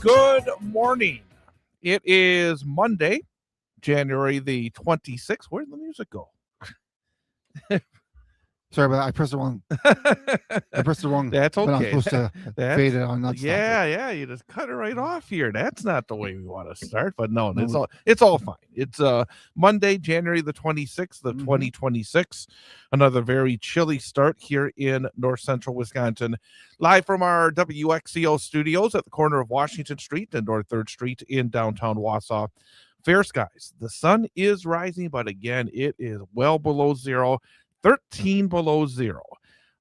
Good morning. It is Monday, January the 26th. Where'd the music go? Sorry about that. I pressed the wrong. That's But I'm okay. supposed to fade it on. Not stop it. Yeah. You just cut it right off here. That's not the way we want to start. But no, it's all fine. It's Monday, January the 26th of 2026. Another very chilly start here in north central Wisconsin. Live from our WXCO studios at the corner of Washington Street and North 3rd Street in downtown Wausau. Fair skies. The sun is rising, but again, it is well below zero. 13 below zero.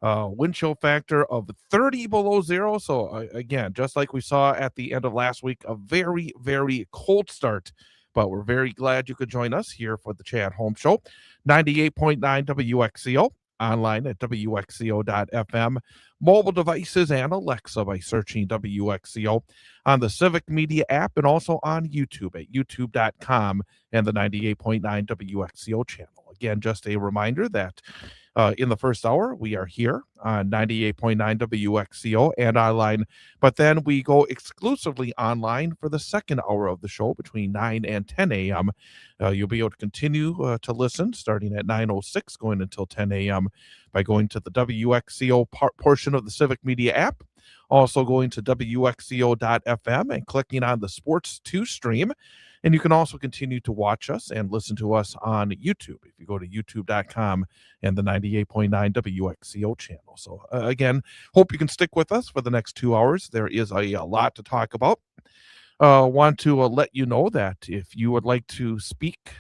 Wind chill factor of 30 below zero. So again, just like we saw at the end of last week, a very, very cold start. But we're very glad you could join us here for the Chad Holmes Show. 98.9 WXCO, online at WXCO.FM, mobile devices and Alexa by searching WXCO, on the Civic Media app, and also on YouTube at youtube.com and the 98.9 WXCO channel. Again, just a reminder that in the first hour, we are here on 98.9 WXCO and online, but then we go exclusively online for the second hour of the show between 9 and 10 a.m. You'll be able to continue to listen starting at 9:06 going until 10 a.m. by going to the WXCO portion of the Civic Media app, also going to WXCO.FM and clicking on the Sports 2 stream. And you can also continue to watch us and listen to us on YouTube if you go to youtube.com and the 98.9 WXCO channel. So again, hope you can stick with us for the next 2 hours. There is a lot to talk about. Want to let you know that if you would like to speak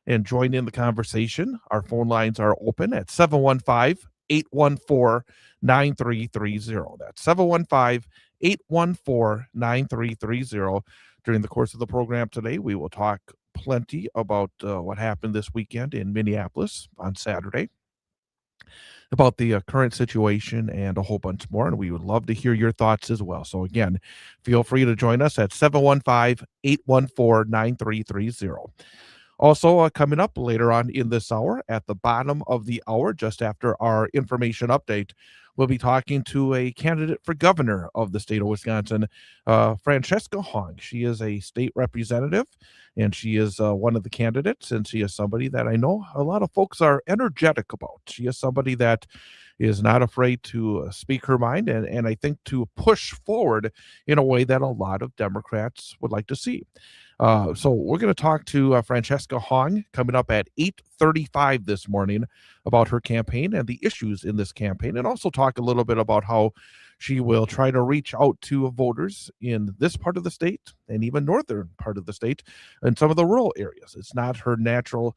and join in the conversation, our phone lines are open at 715-814-9330. That's 715-814-9330. During the course of the program today, we will talk plenty about what happened this weekend in Minneapolis on Saturday, about the current situation and a whole bunch more, and we would love to hear your thoughts as well. So again, feel free to join us at 715-814-9330. Also, coming up later on in this hour, at the bottom of the hour, just after our information update, we'll be talking to a candidate for governor of the state of Wisconsin, Francesca Hong. She is a state representative, and she is one of the candidates, and she is somebody that I know a lot of folks are energetic about. She is somebody that is not afraid to speak her mind, and I think to push forward in a way that a lot of Democrats would like to see. So we're going to talk to Francesca Hong coming up at 8:35 this morning about her campaign and the issues in this campaign, and also talk a little bit about how she will try to reach out to voters in this part of the state and even northern part of the state and some of the rural areas. It's not her natural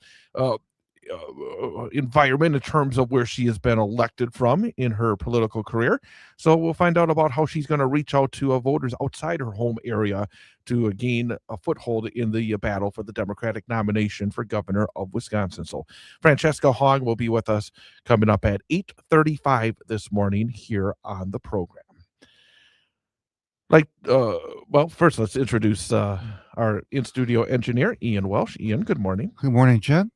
environment in terms of where she has been elected from in her political career. So we'll find out about how she's going to reach out to voters outside her home area to gain a foothold in the battle for the Democratic nomination for governor of Wisconsin. So Francesca Hong will be with us coming up at 8:35 this morning here on the program. Well, first let's introduce our in-studio engineer, Ian Welsh. Ian, good morning. Good morning, Jed.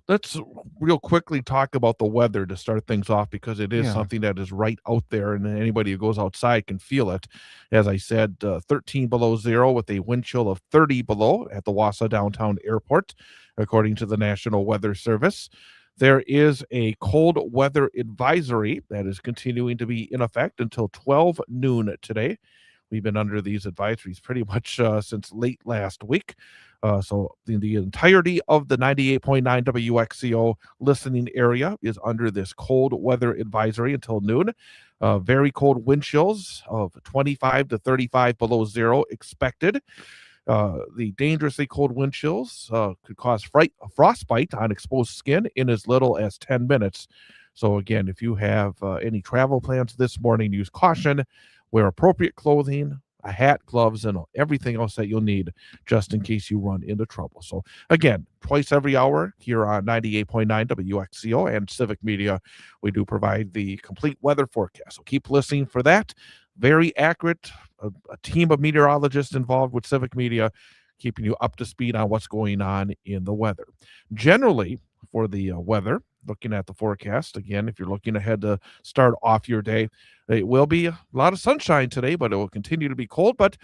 Let's real quickly talk about the weather to start things off, because it is Yeah. something that is right out there, and anybody who goes outside can feel it. As I said, 13 below zero with a wind chill of 30 below at the Wausau Downtown Airport, according to the National Weather Service. There is a cold weather advisory that is continuing to be in effect until 12 noon today. We've been under these advisories pretty much since late last week. So the entirety of the 98.9 WXCO listening area is under this cold weather advisory until noon. Very cold wind chills of 25 to 35 below zero expected. The dangerously cold wind chills could cause frostbite on exposed skin in as little as 10 minutes. So again, if you have any travel plans this morning, use caution, wear appropriate clothing, a hat, gloves, and everything else that you'll need just in case you run into trouble. So again, twice every hour here on 98.9 WXCO and Civic Media, we do provide the complete weather forecast. So keep listening for that. Very accurate, a team of meteorologists involved with Civic Media, keeping you up to speed on what's going on in the weather. Generally, for the weather, looking at the forecast, again, if you're looking ahead to start off your day, it will be a lot of sunshine today, but it will continue to be cold, but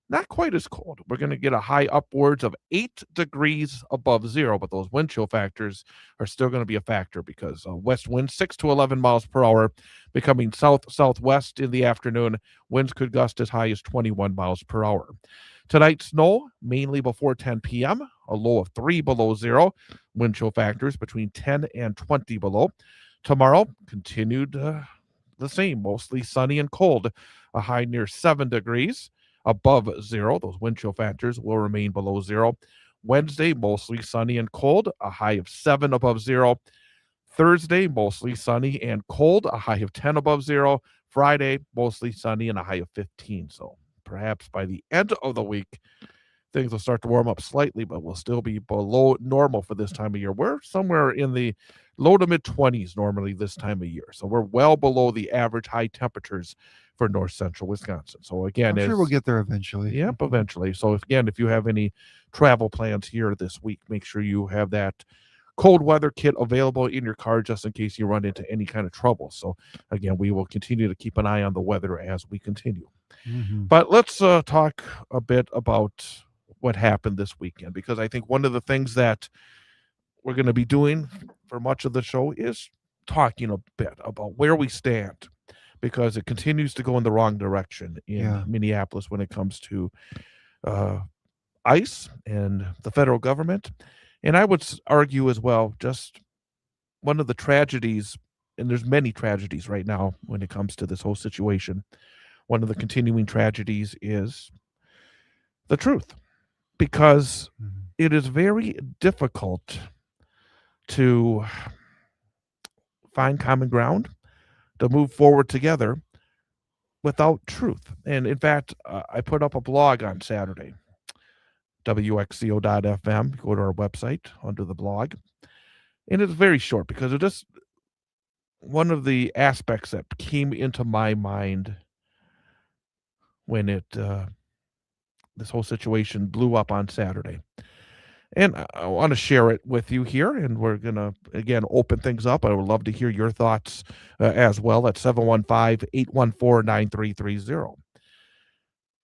not quite as cold. We're going to get a high upwards of 8 degrees above zero, but those wind chill factors are still going to be a factor, because west winds 6 to 11 miles per hour, becoming south-southwest in the afternoon. Winds could gust as high as 21 miles per hour. Tonight, snow, mainly before 10 p.m., a low of 3 below zero. Wind chill factors between 10 and 20 below. Tomorrow, continued the same, mostly sunny and cold, a high near 7 degrees above zero. Those wind chill factors will remain below zero. Wednesday, mostly sunny and cold, a high of 7 above zero. Thursday, mostly sunny and cold, a high of 10 above zero. Friday, mostly sunny and a high of 15. So perhaps by the end of the week, things will start to warm up slightly, but will still be below normal for this time of year. We're somewhere in the low to mid 20s normally this time of year. So we're well below the average high temperatures for north central Wisconsin. So again, I'm sure we'll get there eventually. Yep, eventually. So if you have any travel plans here this week, make sure you have that cold weather kit available in your car just in case you run into any kind of trouble. So again, we will continue to keep an eye on the weather as we continue. But let's talk a bit about what happened this weekend, because I think one of the things that we're going to be doing for much of the show is talking a bit about where we stand, because it continues to go in the wrong direction in Minneapolis when it comes to ICE and the federal government. And I would argue as well, just one of the tragedies, and there's many tragedies right now when it comes to this whole situation, one of the continuing tragedies is the truth, because it is very difficult to find common ground, to move forward together without truth. And in fact, I put up a blog on Saturday, WXCO.FM. Go to our website under the blog. And it's very short, because it just, one of the aspects that came into my mind when this whole situation blew up on Saturday. And I want to share it with you here, and we're going to, again, open things up. I would love to hear your thoughts as well at 715-814-9330.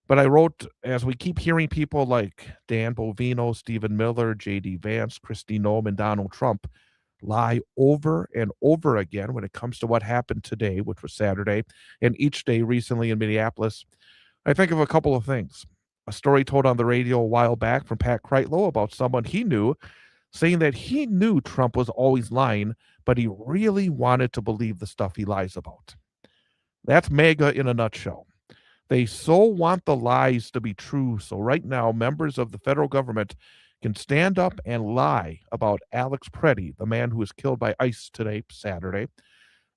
But I wrote, as we keep hearing people like Dan Bovino, Stephen Miller, J.D. Vance, Kristi Noem, and Donald Trump lie over and over again when it comes to what happened today, which was Saturday, and each day recently in Minneapolis, I think of a couple of things. A story told on the radio a while back from Pat Kreitlow about someone he knew saying that he knew Trump was always lying, but he really wanted to believe the stuff he lies about. That's MAGA in a nutshell. They so want the lies to be true. So right now, members of the federal government can stand up and lie about Alex Preddy, the man who was killed by ICE today, Saturday,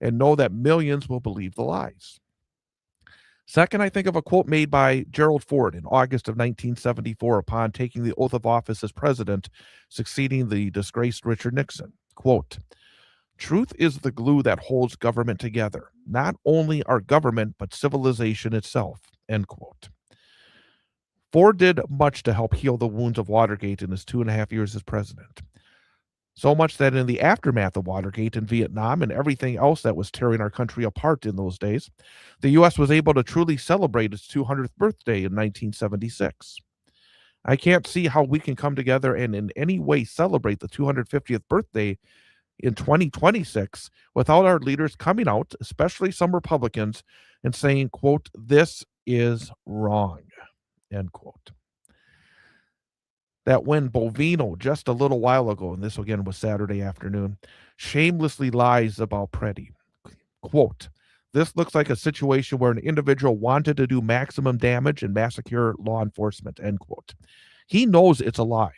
and know that millions will believe the lies. Second, I think of a quote made by Gerald Ford in August of 1974 upon taking the oath of office as president, succeeding the disgraced Richard Nixon. Quote, "Truth is the glue that holds government together, not only our government, but civilization itself." End quote. Ford did much to help heal the wounds of Watergate in his 2.5 years as president. So much that in the aftermath of Watergate in Vietnam and everything else that was tearing our country apart in those days, the U.S. was able to truly celebrate its 200th birthday in 1976. I can't see how we can come together and in any way celebrate the 250th birthday in 2026 without our leaders coming out, especially some Republicans, and saying, quote, "This is wrong," end quote. That when Bovino, just a little while ago, and this again was Saturday afternoon, shamelessly lies about Preddy. Quote, "This looks like a situation where an individual wanted to do maximum damage and massacre law enforcement," end quote. He knows it's a lie.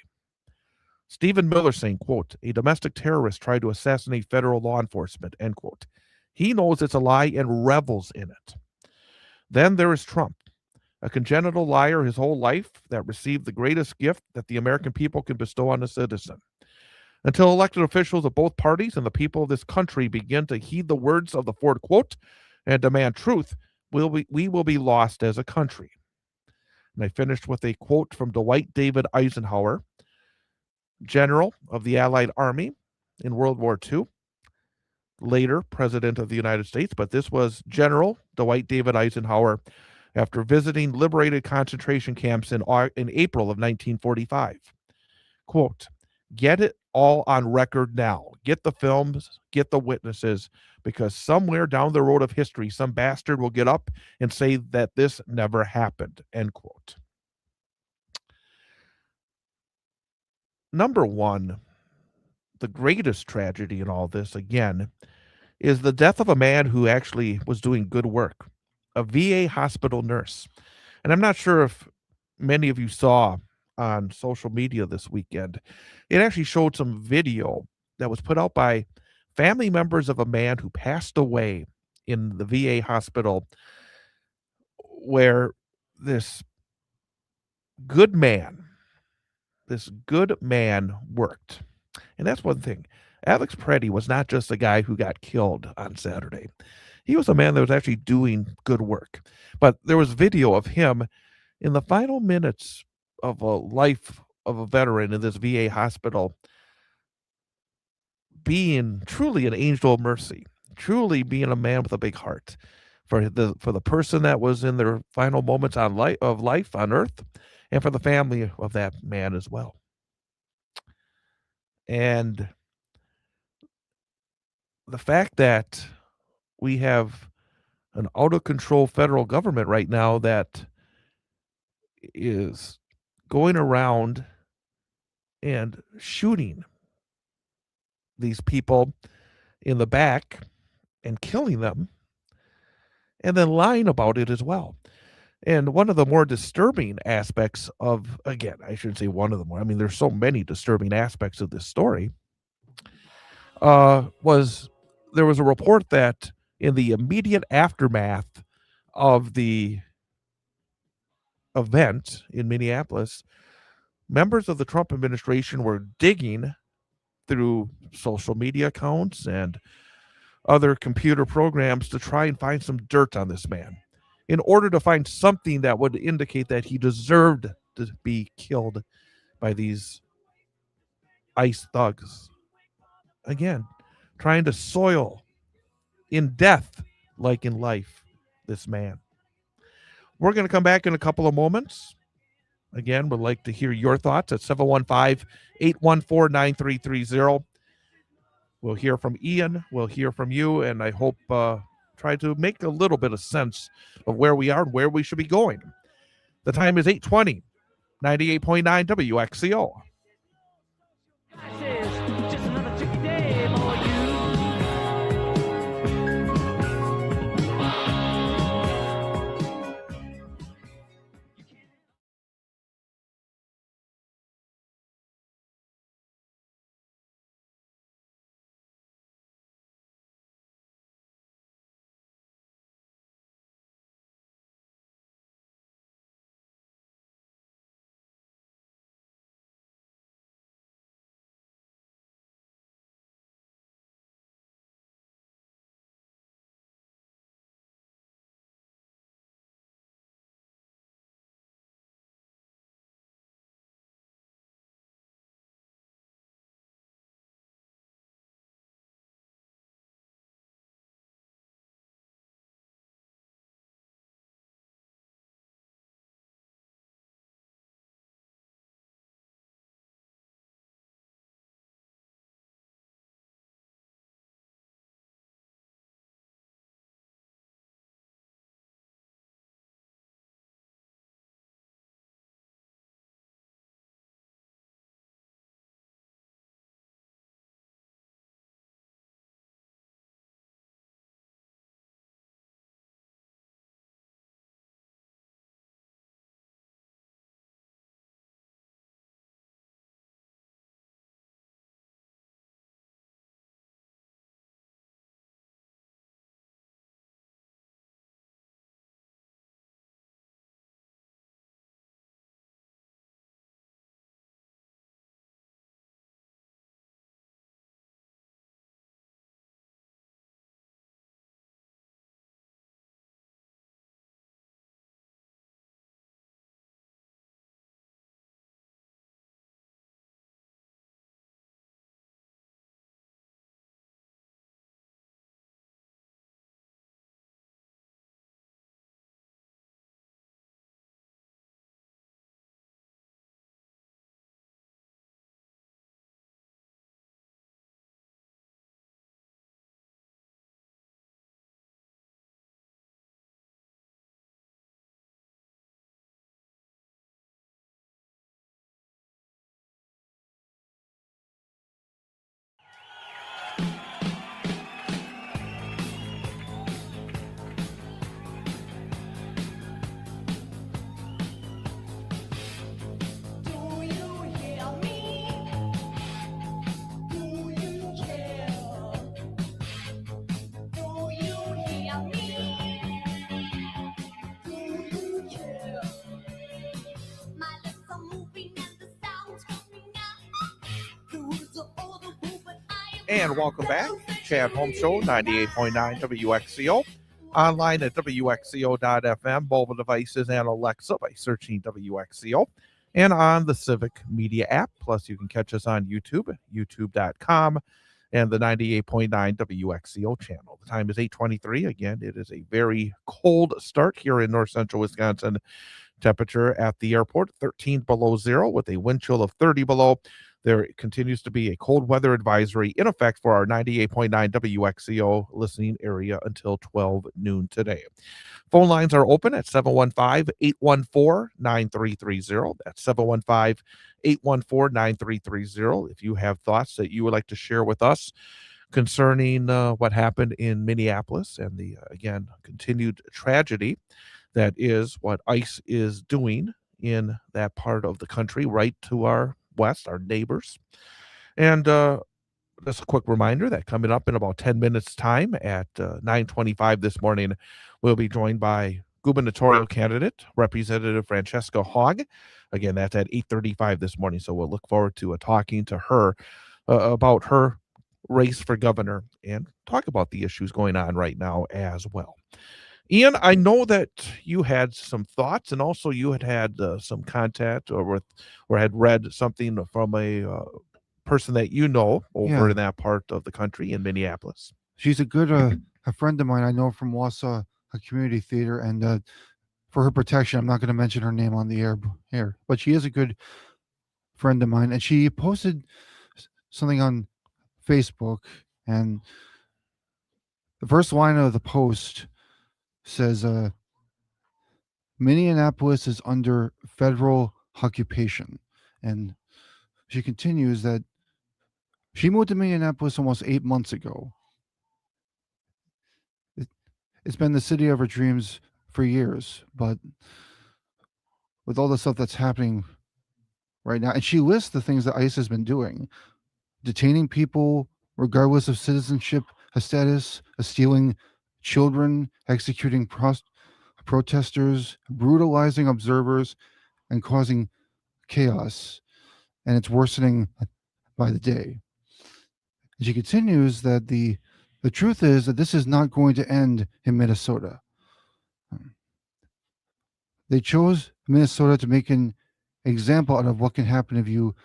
Stephen Miller saying, quote, "A domestic terrorist tried to assassinate federal law enforcement," end quote. He knows it's a lie and revels in it. Then there is Trump, a congenital liar his whole life that received the greatest gift that the American people can bestow on a citizen. Until elected officials of both parties and the people of this country begin to heed the words of the Ford quote and demand truth, we will be lost as a country. And I finished with a quote from Dwight David Eisenhower, general of the Allied Army in World War II, later President of the United States, but this was General Dwight David Eisenhower after visiting liberated concentration camps in April of 1945. Quote, "Get it all on record now. Get the films, get the witnesses, because somewhere down the road of history, some bastard will get up and say that this never happened," end quote. Number one, the greatest tragedy in all this, again, is the death of a man who actually was doing good work, a VA hospital nurse. And I'm not sure if many of you saw on social media this weekend, it actually showed some video that was put out by family members of a man who passed away in the VA hospital where this good man, worked. And that's one thing. Alex Preddy was not just a guy who got killed on Saturday. He was a man that was actually doing good work. But there was video of him in the final minutes of a life of a veteran in this VA hospital being truly an angel of mercy, truly being a man with a big heart for the person that was in their final moments of life on earth, and for the family of that man as well. And the fact that we have an out of control federal government right now that is going around and shooting these people in the back and killing them and then lying about it as well. And one of the more disturbing aspects of, again, I shouldn't say one of the more, I mean, there's so many disturbing aspects of this story, was there was a report that in the immediate aftermath of the event in Minneapolis, members of the Trump administration were digging through social media accounts and other computer programs to try and find some dirt on this man in order to find something that would indicate that he deserved to be killed by these ICE thugs. Again, trying to soil in death, like in life, this man. We're going to come back in a couple of moments. Again, would like to hear your thoughts at 715-814-9330. We'll hear from Ian. We'll hear from you. And I hope try to make a little bit of sense of where we are and where we should be going. The time is 8:20, 98.9 WXCO. And welcome back. Chad Holmes Show, 98.9 WXCO. Online at WXCO.FM, mobile devices, and Alexa by searching WXCO. And on the Civic Media app. Plus, you can catch us on YouTube at youtube.com and the 98.9 WXCO channel. The time is 8:23. Again, it is a very cold start here in north central Wisconsin. Temperature at the airport, 13 below zero with a wind chill of 30 below. There continues to be a cold weather advisory in effect for our 98.9 WXCO listening area until 12 noon today. Phone lines are open at 715-814-9330. That's 715-814-9330. If you have thoughts that you would like to share with us concerning what happened in Minneapolis and the, again, continued tragedy that is what ICE is doing in that part of the country, right to our west, our neighbors. And just a quick reminder that coming up in about 10 minutes' time at 9:25 this morning, we'll be joined by gubernatorial candidate, Representative Francesca Hogg. Again, that's at 8:35 this morning, so we'll look forward to talking to her about her race for governor and talk about the issues going on right now as well. Ian, I know that you had some thoughts, and also you had some contact or had read something from a person that you know over in that part of the country in Minneapolis. She's a good a friend of mine. I know from Wausau Community Theater, and for her protection, I'm not going to mention her name on the air here, but she is a good friend of mine, and she posted something on Facebook, and the first line of the post says, Minneapolis is under federal occupation. And she continues that she moved to Minneapolis almost 8 months ago. It's been the city of her dreams for years, but with all the stuff that's happening right now, and she lists the things that ICE has been doing, detaining people regardless of citizenship status, stealing children, executing protesters, brutalizing observers, and causing chaos. And it's worsening by the day. And she continues that the truth is that this is not going to end in Minnesota. They chose Minnesota to make an example out of what can happen if you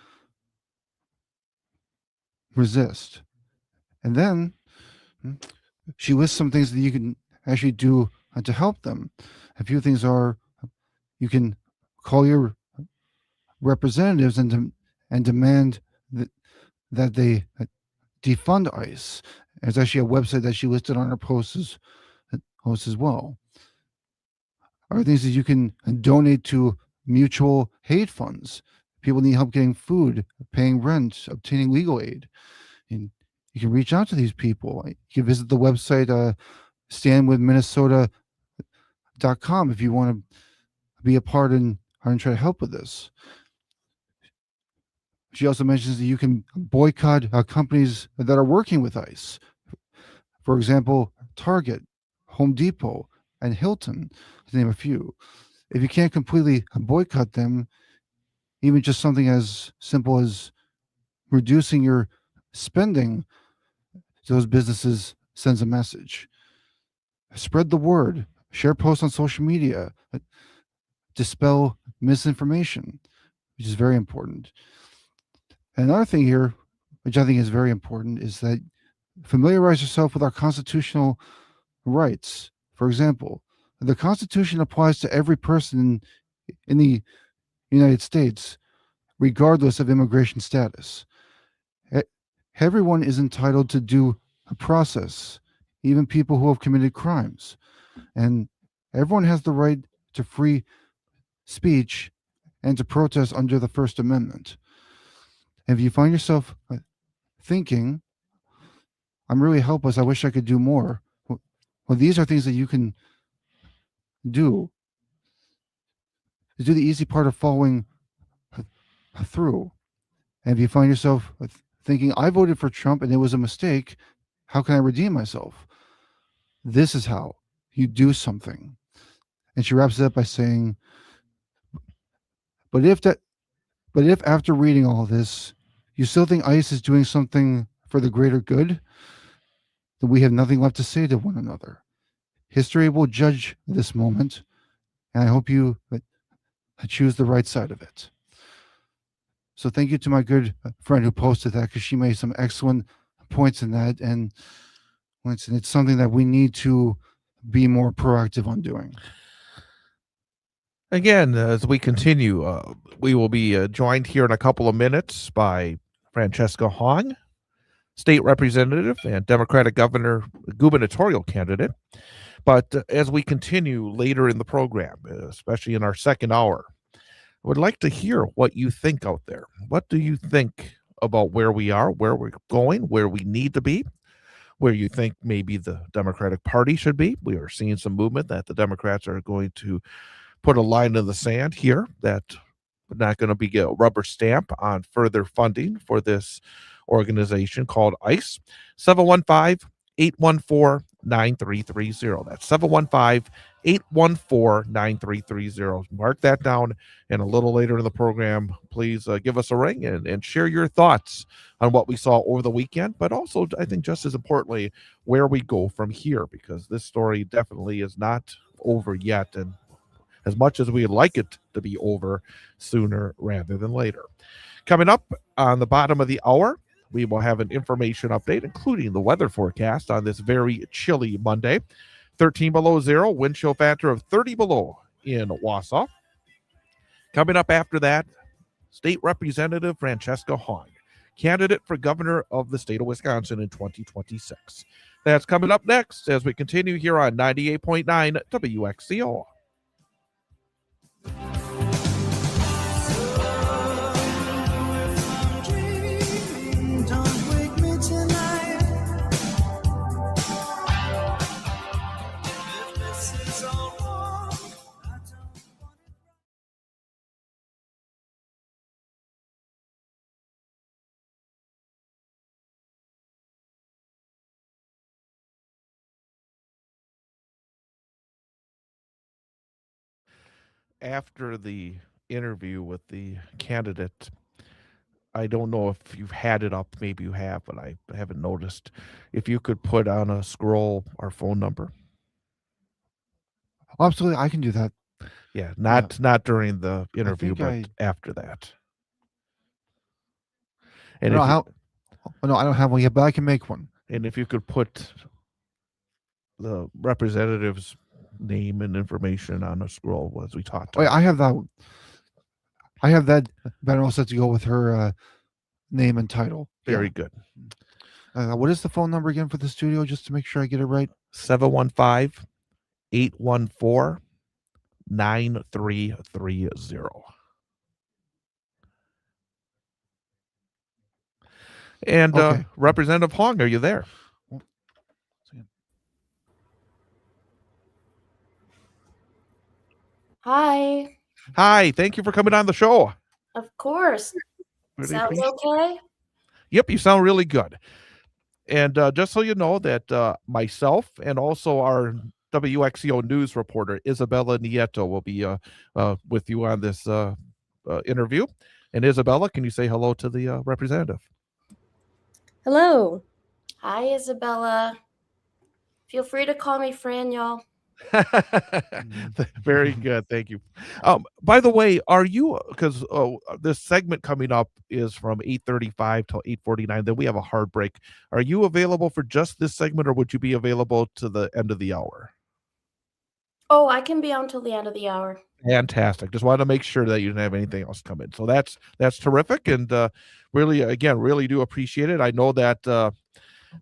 resist. And then she lists some things that you can actually do to help them. A few things are you can call your representatives and demand that they defund ICE. There's actually a website that she listed on her posts as well. Are things that you can donate to mutual aid funds. People need help getting food, paying rent, obtaining legal aid. And you can reach out to these people. You can visit the website standwithminnesota.com if you want to be a part and try to help with this. She also mentions that you can boycott companies that are working with ICE. For example, Target, Home Depot, and Hilton, to name a few. If you can't completely boycott them, even just something as simple as reducing your spending to those businesses sends a message. Spread the word, share posts on social media, dispel misinformation, which is very important. Another thing here, which I think is very important, is that familiarize yourself with our constitutional rights. For example, the Constitution applies to every person in the United States, regardless of immigration status. Everyone is entitled to due process, even people who have committed crimes. And everyone has the right to free speech and to protest under the First Amendment. And if you find yourself thinking, I'm really helpless, I wish I could do more. Well, these are things that you can do. To do the easy part of following through. And if you find yourself thinking, I voted for Trump and it was a mistake, how can I redeem myself? This is how you do something. And she wraps it up by saying, but if after reading all this, you still think ICE is doing something for the greater good, then we have nothing left to say to one another. History will judge this moment, and I hope you choose the right side of it. So thank you to my good friend who posted that because she made some excellent points in that, and it's something that we need to be more proactive on doing. Again, as we continue, we will be joined here in a couple of minutes by Francesca Hong, state representative and Democratic gubernatorial candidate. But as we continue later in the program, especially in our second hour, I would like to hear what you think out there. What do you think about where we are, where we're going, where we need to be, where you think maybe the Democratic Party should be? We are seeing some movement that the Democrats are going to put a line in the sand here that not going to be a rubber stamp on further funding for this organization called ICE. 715-814-9330. That's 715-814-9330. Mark that down, and a little later in the program, please give us a ring and share your thoughts on what we saw over the weekend, but also, I think just as importantly, where we go from here, because this story definitely is not over yet, and as much as we'd like it to be over sooner rather than later. Coming up on the bottom of the hour, we will have an information update, including the weather forecast on this very chilly Monday. 13 below zero, wind chill factor of 30 below in Wausau. Coming up after that, State Representative Francesca Hong, candidate for governor of the state of Wisconsin in 2026. That's coming up next as we continue here on 98.9 WXCO. After the interview with the candidate, I don't know if you've had it up. Maybe you have, but I haven't noticed. If you could put on a scroll our phone number. Absolutely, I can do that. Yeah, not during the interview, but after that. And no, I don't have one yet, but I can make one. And if you could put the representative's name and information on a scroll as we talked. Wait, I have that. I have that, but I'm all set to go with her name and title. Very good. What is the phone number again for the studio, just to make sure I get it right? 715-814-9330. And okay. Representative Hong, are you there? Hi. Hi, thank you for coming on the show. Of course. Sounds okay? Yep, you sound really good. And just so you know that myself and also our WXCO news reporter, Isabella Nieto, will be with you on this interview. And Isabella, can you say hello to the representative? Hello. Hi, Isabella. Feel free to call me Fran, y'all. Very good. Thank you. By the way, are you, because this segment coming up is from 8:35 till 8:49, then we have a hard break. Are you available for just this segment, or would you be available to the end of the hour? Oh, I can be on till the end of the hour. Fantastic. Just wanted to make sure that you didn't have anything else come in. So that's terrific. And really do appreciate it. I know that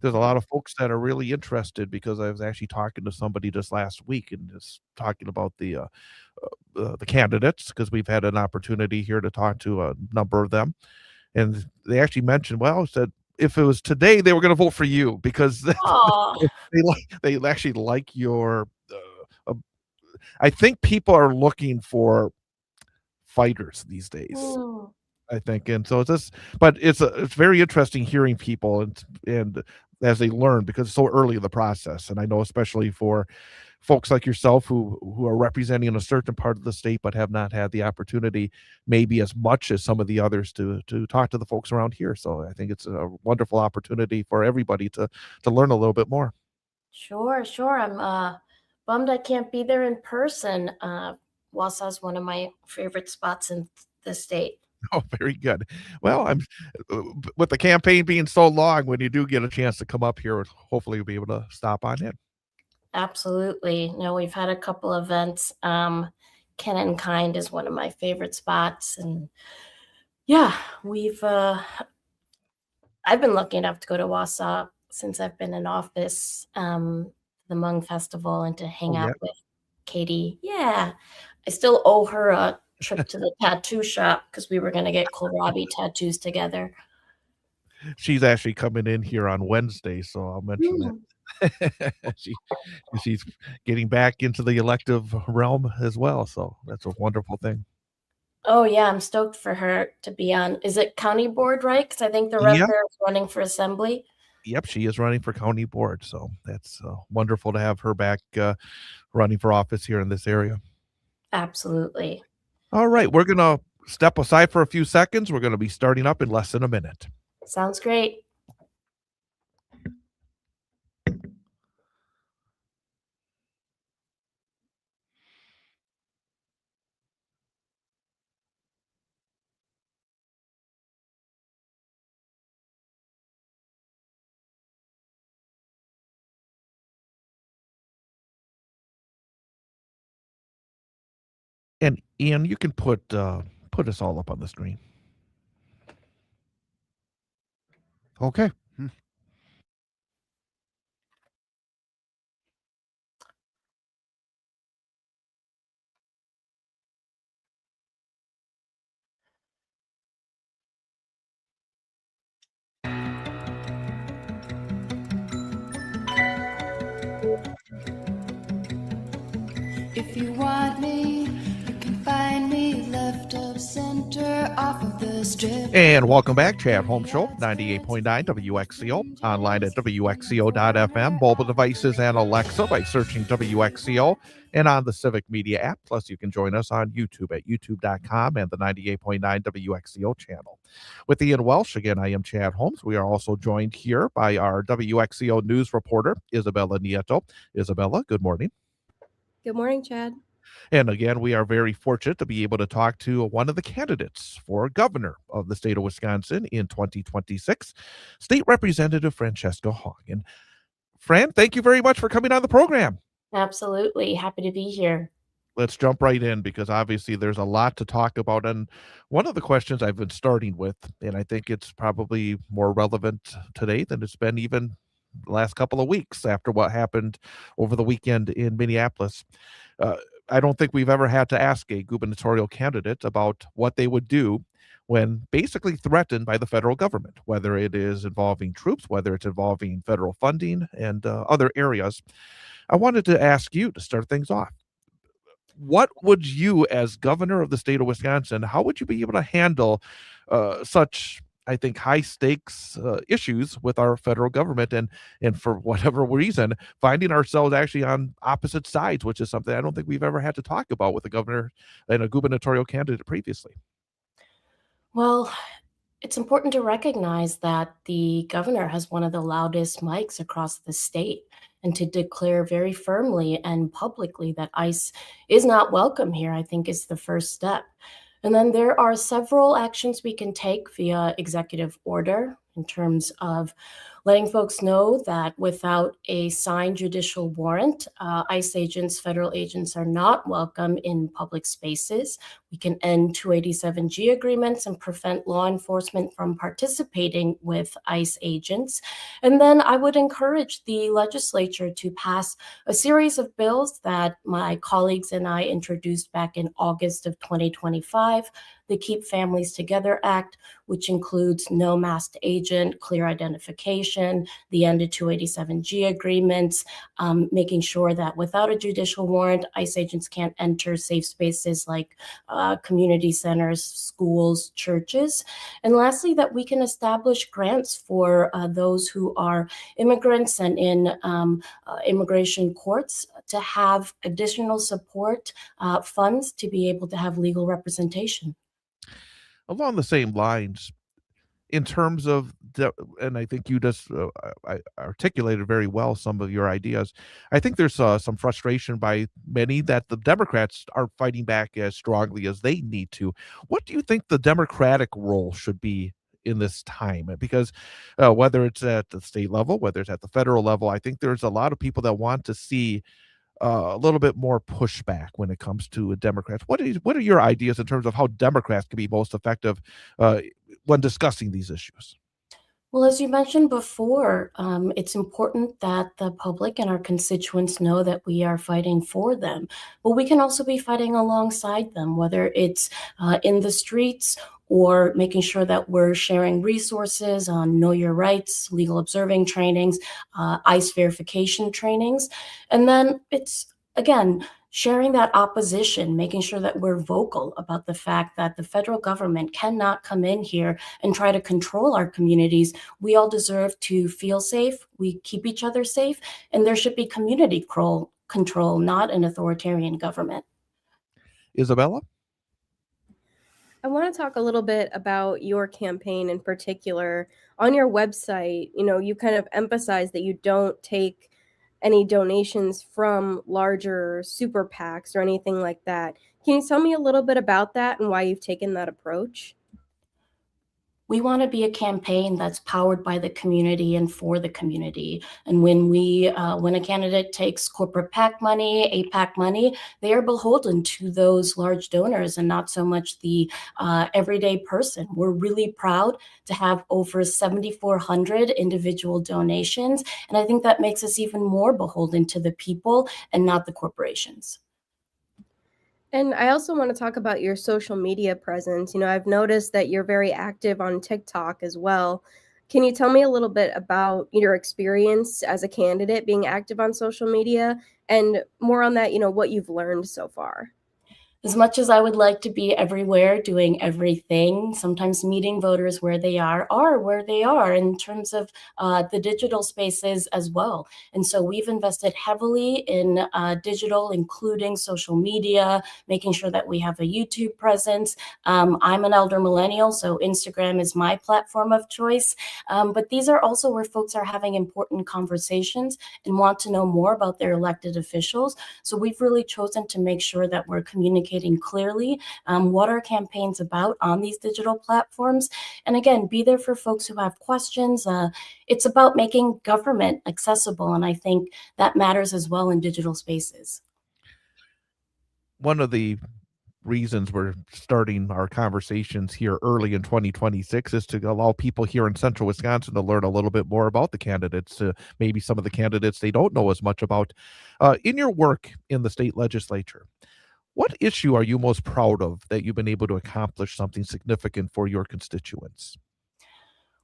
there's a lot of folks that are really interested, because I was actually talking to somebody just last week and just talking about the candidates, because we've had an opportunity here to talk to a number of them. And they actually mentioned, said if it was today, they were going to vote for you, because they actually like your I think people are looking for fighters these days. I think, and so it's just, but it's very interesting hearing people and as they learn, because it's so early in the process. And I know especially for folks like yourself who are representing a certain part of the state but have not had the opportunity maybe as much as some of the others to talk to the folks around here. So I think it's a wonderful opportunity for everybody to learn a little bit more. Sure, sure. I'm bummed I can't be there in person. Wausau's one of my favorite spots in the state. Oh, very good. Well, with the campaign being so long, when you do get a chance to come up here, hopefully you'll be able to stop on in. Absolutely. No, we've had a couple events. Ken and Kind is one of my favorite spots, and yeah, we've I've been lucky enough to go to Wausau since I've been in office, the Hmong Festival, and to hang Oh, out yeah. with Katie. Yeah, I still owe her a trip to the tattoo shop because we were going to get kohlrabi tattoos together. She's actually coming in here on Wednesday, so I'll mention Mm. that. She's getting back into the elective realm as well, so that's a wonderful thing. Oh yeah, I'm stoked for her to be on. Is it county board, right? Because I think the rep Yep, there is running for assembly. yep, she is running for county board, so that's wonderful to have her back running for office here in this area. Absolutely. All right, we're gonna step aside for a few seconds. We're gonna be starting up in less than a minute. Sounds great. And Ian, you can put us all up on the screen. Okay. If you want me, you can find me left of center off of the strip. And welcome back, Chad Holmes Show, 98.9 WXCO, online at WXCO.FM, mobile devices and Alexa by searching WXCO, and on the Civic Media app. Plus, you can join us on YouTube at youtube.com and the 98.9 WXCO channel. With Ian Welsh, again, I am Chad Holmes. We are also joined here by our WXCO news reporter, Isabella Nieto. Isabella, good morning. Good morning, Chad. And again, we are very fortunate to be able to talk to one of the candidates for governor of the state of Wisconsin in 2026, State Representative Francesca Hong. And Fran, thank you very much for coming on the program. Absolutely. Happy to be here. Let's jump right in because obviously there's a lot to talk about. And one of the questions I've been starting with, and I think it's probably more relevant today than it's been even the last couple of weeks after what happened over the weekend in Minneapolis. I don't think we've ever had to ask a gubernatorial candidate about what they would do when basically threatened by the federal government, whether it is involving troops, whether it's involving federal funding and other areas. I wanted to ask you to start things off. What would you, as governor of the state of Wisconsin, how would you be able to handle such, I think, high stakes issues with our federal government, and for whatever reason, finding ourselves actually on opposite sides, which is something I don't think we've ever had to talk about with a governor and a gubernatorial candidate previously. Well, it's important to recognize that the governor has one of the loudest mics across the state, and to declare very firmly and publicly that ICE is not welcome here, I think, is the first step. And then there are several actions we can take via executive order in terms of letting folks know that without a signed judicial warrant, ICE agents, federal agents are not welcome in public spaces. We can end 287G agreements and prevent law enforcement from participating with ICE agents. And then I would encourage the legislature to pass a series of bills that my colleagues and I introduced back in August of 2025 the Keep Families Together Act, which includes no masked agent, clear identification, the end of 287G agreements, making sure that without a judicial warrant, ICE agents can't enter safe spaces like community centers, schools, churches. And lastly, that we can establish grants for those who are immigrants and in immigration courts to have additional support funds to be able to have legal representation. Along the same lines, in terms of and I think you just I articulated very well some of your ideas. I think there's some frustration by many that the Democrats aren't fighting back as strongly as they need to. What do you think the Democratic role should be in this time? Because whether it's at the state level, whether it's at the federal level, I think there's a lot of people that want to see a little bit more pushback when it comes to Democrats. What are your ideas in terms of how Democrats can be most effective when discussing these issues? Well, as you mentioned before, it's important that the public and our constituents know that we are fighting for them, but we can also be fighting alongside them, whether it's in the streets or making sure that we're sharing resources on know your rights, legal observing trainings, ICE verification trainings. And then it's, again, sharing that opposition, making sure that we're vocal about the fact that the federal government cannot come in here and try to control our communities. We all deserve to feel safe. We keep each other safe, and there should be community control, not an authoritarian government. Isabella? I want to talk a little bit about your campaign in particular. On your website, you kind of emphasize that you don't take any donations from larger super PACs or anything like that. Can you tell me a little bit about that and why you've taken that approach? We want to be a campaign that's powered by the community and for the community. And when a candidate takes corporate PAC money, APAC money, they are beholden to those large donors and not so much the everyday person. We're really proud to have over 7,400 individual donations. And I think that makes us even more beholden to the people and not the corporations. And I also want to talk about your social media presence. I've noticed that you're very active on TikTok as well. Can you tell me a little bit about your experience as a candidate being active on social media and more on that, what you've learned so far? As much as I would like to be everywhere doing everything, sometimes meeting voters where they are where they are in terms of the digital spaces as well. And so we've invested heavily in digital, including social media, making sure that we have a YouTube presence. I'm an elder millennial, so Instagram is my platform of choice. But these are also where folks are having important conversations and want to know more about their elected officials. So we've really chosen to make sure that we're communicating clearly what our campaign's about on these digital platforms. And again, be there for folks who have questions. It's about making government accessible, and I think that matters as well in digital spaces. One of the reasons we're starting our conversations here early in 2026 is to allow people here in central Wisconsin to learn a little bit more about the candidates, maybe some of the candidates they don't know as much about. In your work in the state legislature, what issue are you most proud of that you've been able to accomplish something significant for your constituents?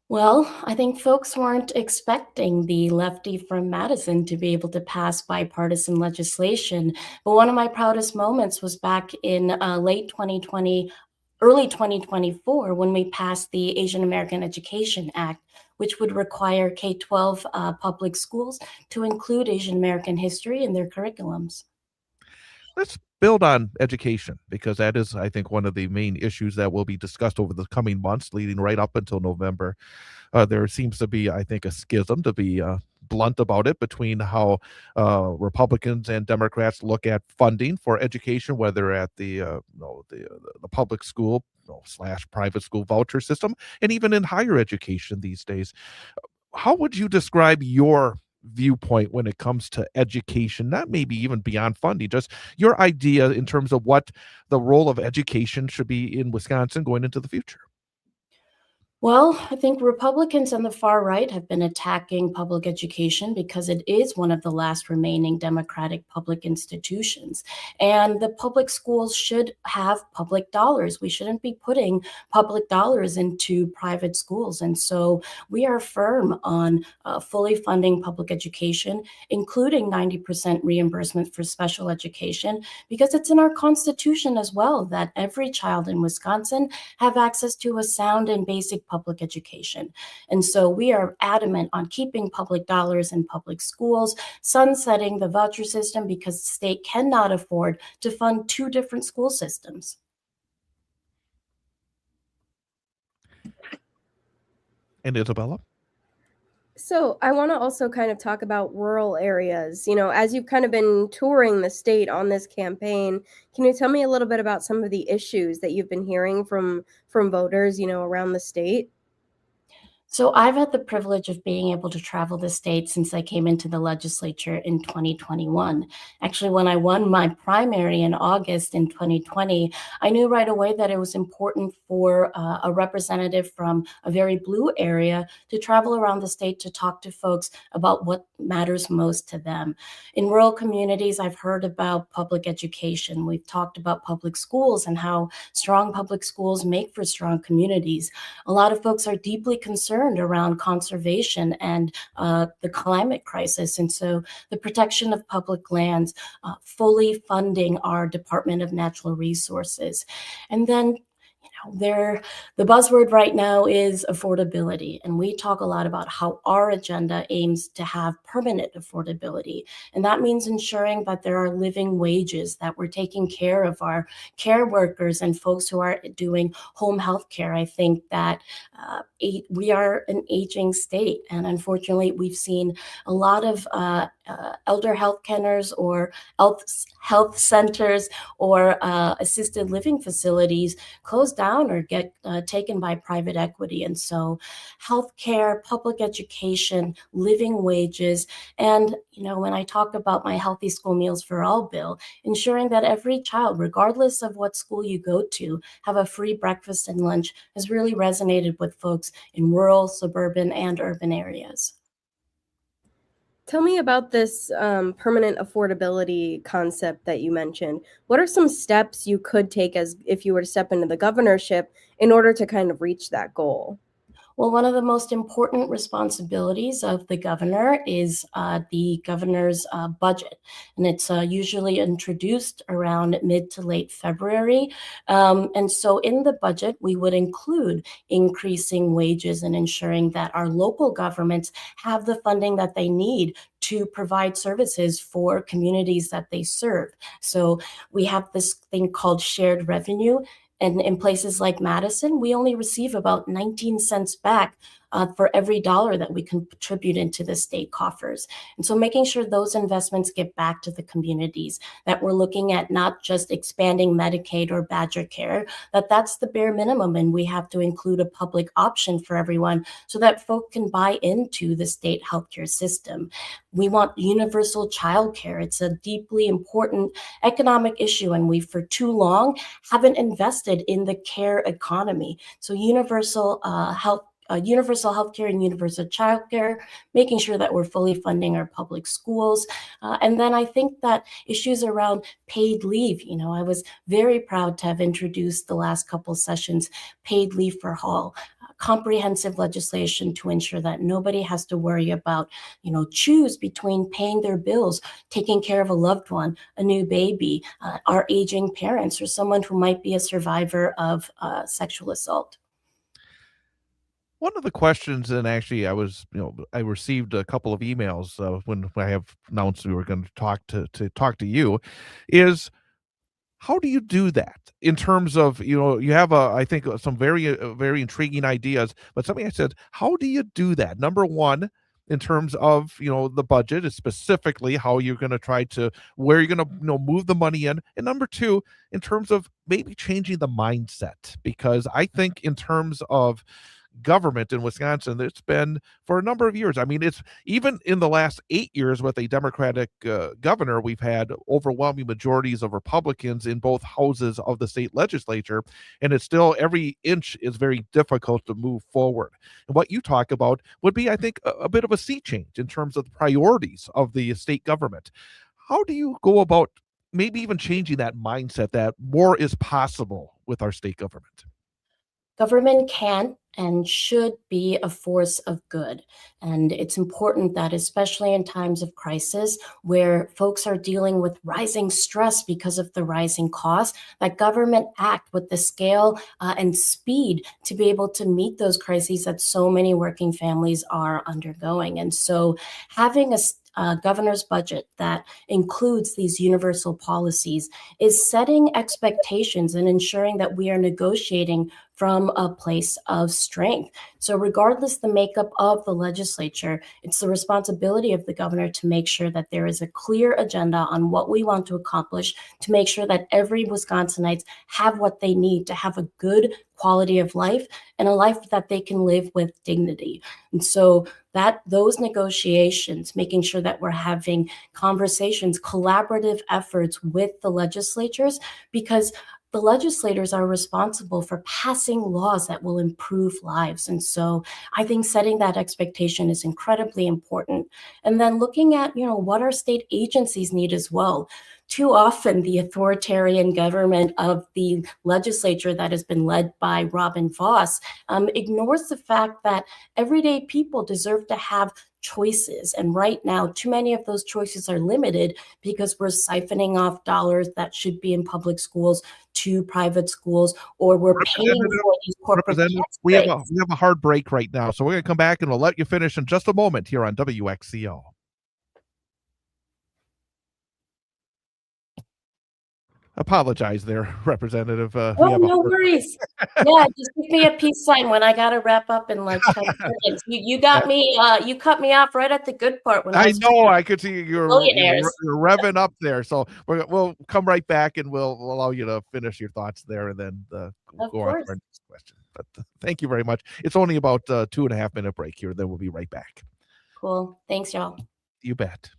Well, I think folks weren't expecting the lefty from Madison to be able to pass bipartisan legislation. But one of my proudest moments was back in late 2020, early 2024, when we passed the Asian American Education Act, which would require K-12 public schools to include Asian American history in their curriculums. Let's build on education, because that is, I think, one of the main issues that will be discussed over the coming months, leading right up until November. There seems to be, I think, a schism, to be blunt about it, between how Republicans and Democrats look at funding for education, whether at the public school slash private school voucher system, and even in higher education these days. How would you describe your viewpoint when it comes to education, not maybe even beyond funding, just your idea in terms of what the role of education should be in Wisconsin going into the future? Well, I think Republicans and the far right have been attacking public education because it is one of the last remaining democratic public institutions. And the public schools should have public dollars. We shouldn't be putting public dollars into private schools. And so we are firm on fully funding public education, including 90% reimbursement for special education, because it's in our Constitution as well that every child in Wisconsin have access to a sound and basic public education. And so we are adamant on keeping public dollars in public schools, sunsetting the voucher system because the state cannot afford to fund two different school systems. And Isabella? So I want to also kind of talk about rural areas. As you've kind of been touring the state on this campaign, can you tell me a little bit about some of the issues that you've been hearing from voters, around the state? So I've had the privilege of being able to travel the state since I came into the legislature in 2021. Actually, when I won my primary in August in 2020, I knew right away that it was important for a representative from a very blue area to travel around the state to talk to folks about what matters most to them. In rural communities, I've heard about public education. We've talked about public schools and how strong public schools make for strong communities. A lot of folks are deeply concerned around conservation and the climate crisis. And so the protection of public lands, fully funding our Department of Natural Resources. And then the buzzword right now is affordability. And we talk a lot about how our agenda aims to have permanent affordability. And that means ensuring that there are living wages, that we're taking care of our care workers and folks who are doing home health care. I think that we are an aging state. And unfortunately, we've seen a lot of elder health centers or health centers or assisted living facilities close down or get taken by private equity. And so healthcare, public education, living wages, and when I talk about my Healthy School Meals for All bill, ensuring that every child, regardless of what school you go to, have a free breakfast and lunch has really resonated with folks in rural, suburban, and urban areas. Tell me about this permanent affordability concept that you mentioned. What are some steps you could take as if you were to step into the governorship in order to kind of reach that goal? Well, one of the most important responsibilities of the governor is the governor's budget, and it's usually introduced around mid to late February. And so in the budget, we would include increasing wages and ensuring that our local governments have the funding that they need to provide services for communities that they serve. So we have this thing called shared revenue. And in places like Madison, we only receive about 19 cents back for every dollar that we contribute into the state coffers. And so making sure those investments get back to the communities, that we're looking at not just expanding Medicaid or Badger Care, that's the bare minimum. And we have to include a public option for everyone so that folk can buy into the state healthcare system. We want universal childcare. It's a deeply important economic issue, and we, for too long, haven't invested in the care economy. So universal healthcare and universal childcare, making sure that we're fully funding our public schools. And then I think that issues around paid leave, I was very proud to have introduced the last couple sessions, paid leave for all. Comprehensive legislation to ensure that nobody has to worry about, choose between paying their bills, taking care of a loved one, a new baby, our aging parents, or someone who might be a survivor of sexual assault. One of the questions, and actually, I received a couple of emails when I have announced we were going to talk to you, is how do you do that in terms of, you have I think some very intriguing ideas, but something I said, how do you do that? Number one, in terms of, the budget is specifically how you're going to try to, where you're going to, move the money in. And number two, in terms of maybe changing the mindset, because I think in terms of government in Wisconsin. It's been for a number of years. I mean, it's even in the last 8 years with a Democratic governor, we've had overwhelming majorities of Republicans in both houses of the state legislature, and it's still every inch is very difficult to move forward. And what you talk about would be, I think, a bit of a sea change in terms of the priorities of the state government. How do you go about maybe even changing that mindset that more is possible with our state government? Government can and should be a force of good. And it's important that, especially in times of crisis where folks are dealing with rising stress because of the rising costs, that government act with the scale and speed to be able to meet those crises that so many working families are undergoing. And so having a governor's budget that includes these universal policies is setting expectations and ensuring that we are negotiating from a place of strength. So regardless the makeup of the legislature, it's the responsibility of the governor to make sure that there is a clear agenda on what we want to accomplish, to make sure that every Wisconsinites have what they need to have a good quality of life and a life that they can live with dignity. And so that those negotiations, making sure that we're having conversations, collaborative efforts with the legislatures, because the legislators are responsible for passing laws that will improve lives. And so I think setting that expectation is incredibly important. And then looking at, what our state agencies need as well. Too often, the authoritarian government of the legislature that has been led by Robin Voss ignores the fact that everyday people deserve to have choices. And right now, too many of those choices are limited because we're siphoning off dollars that should be in public schools to private schools, or we're paying Representative, for these corporate Representative, tax we have breaks. a hard break right now, so we're going to come back and we'll let you finish in just a moment here on WXCO. Apologize there, Representative. We Oh, have a no hard. worries. Yeah, just give me a peace sign when I gotta wrap up in like 10 seconds. You got me, you cut me off right at the good part when I I was know. I could see billionaires. you're revving up there. So we'll come right back and we'll allow you to finish your thoughts there, and then we'll Of go on to course. our next question. But thank you very much. It's only about 2.5 minute break here. Then we'll be right back. Cool. Thanks, y'all. You bet.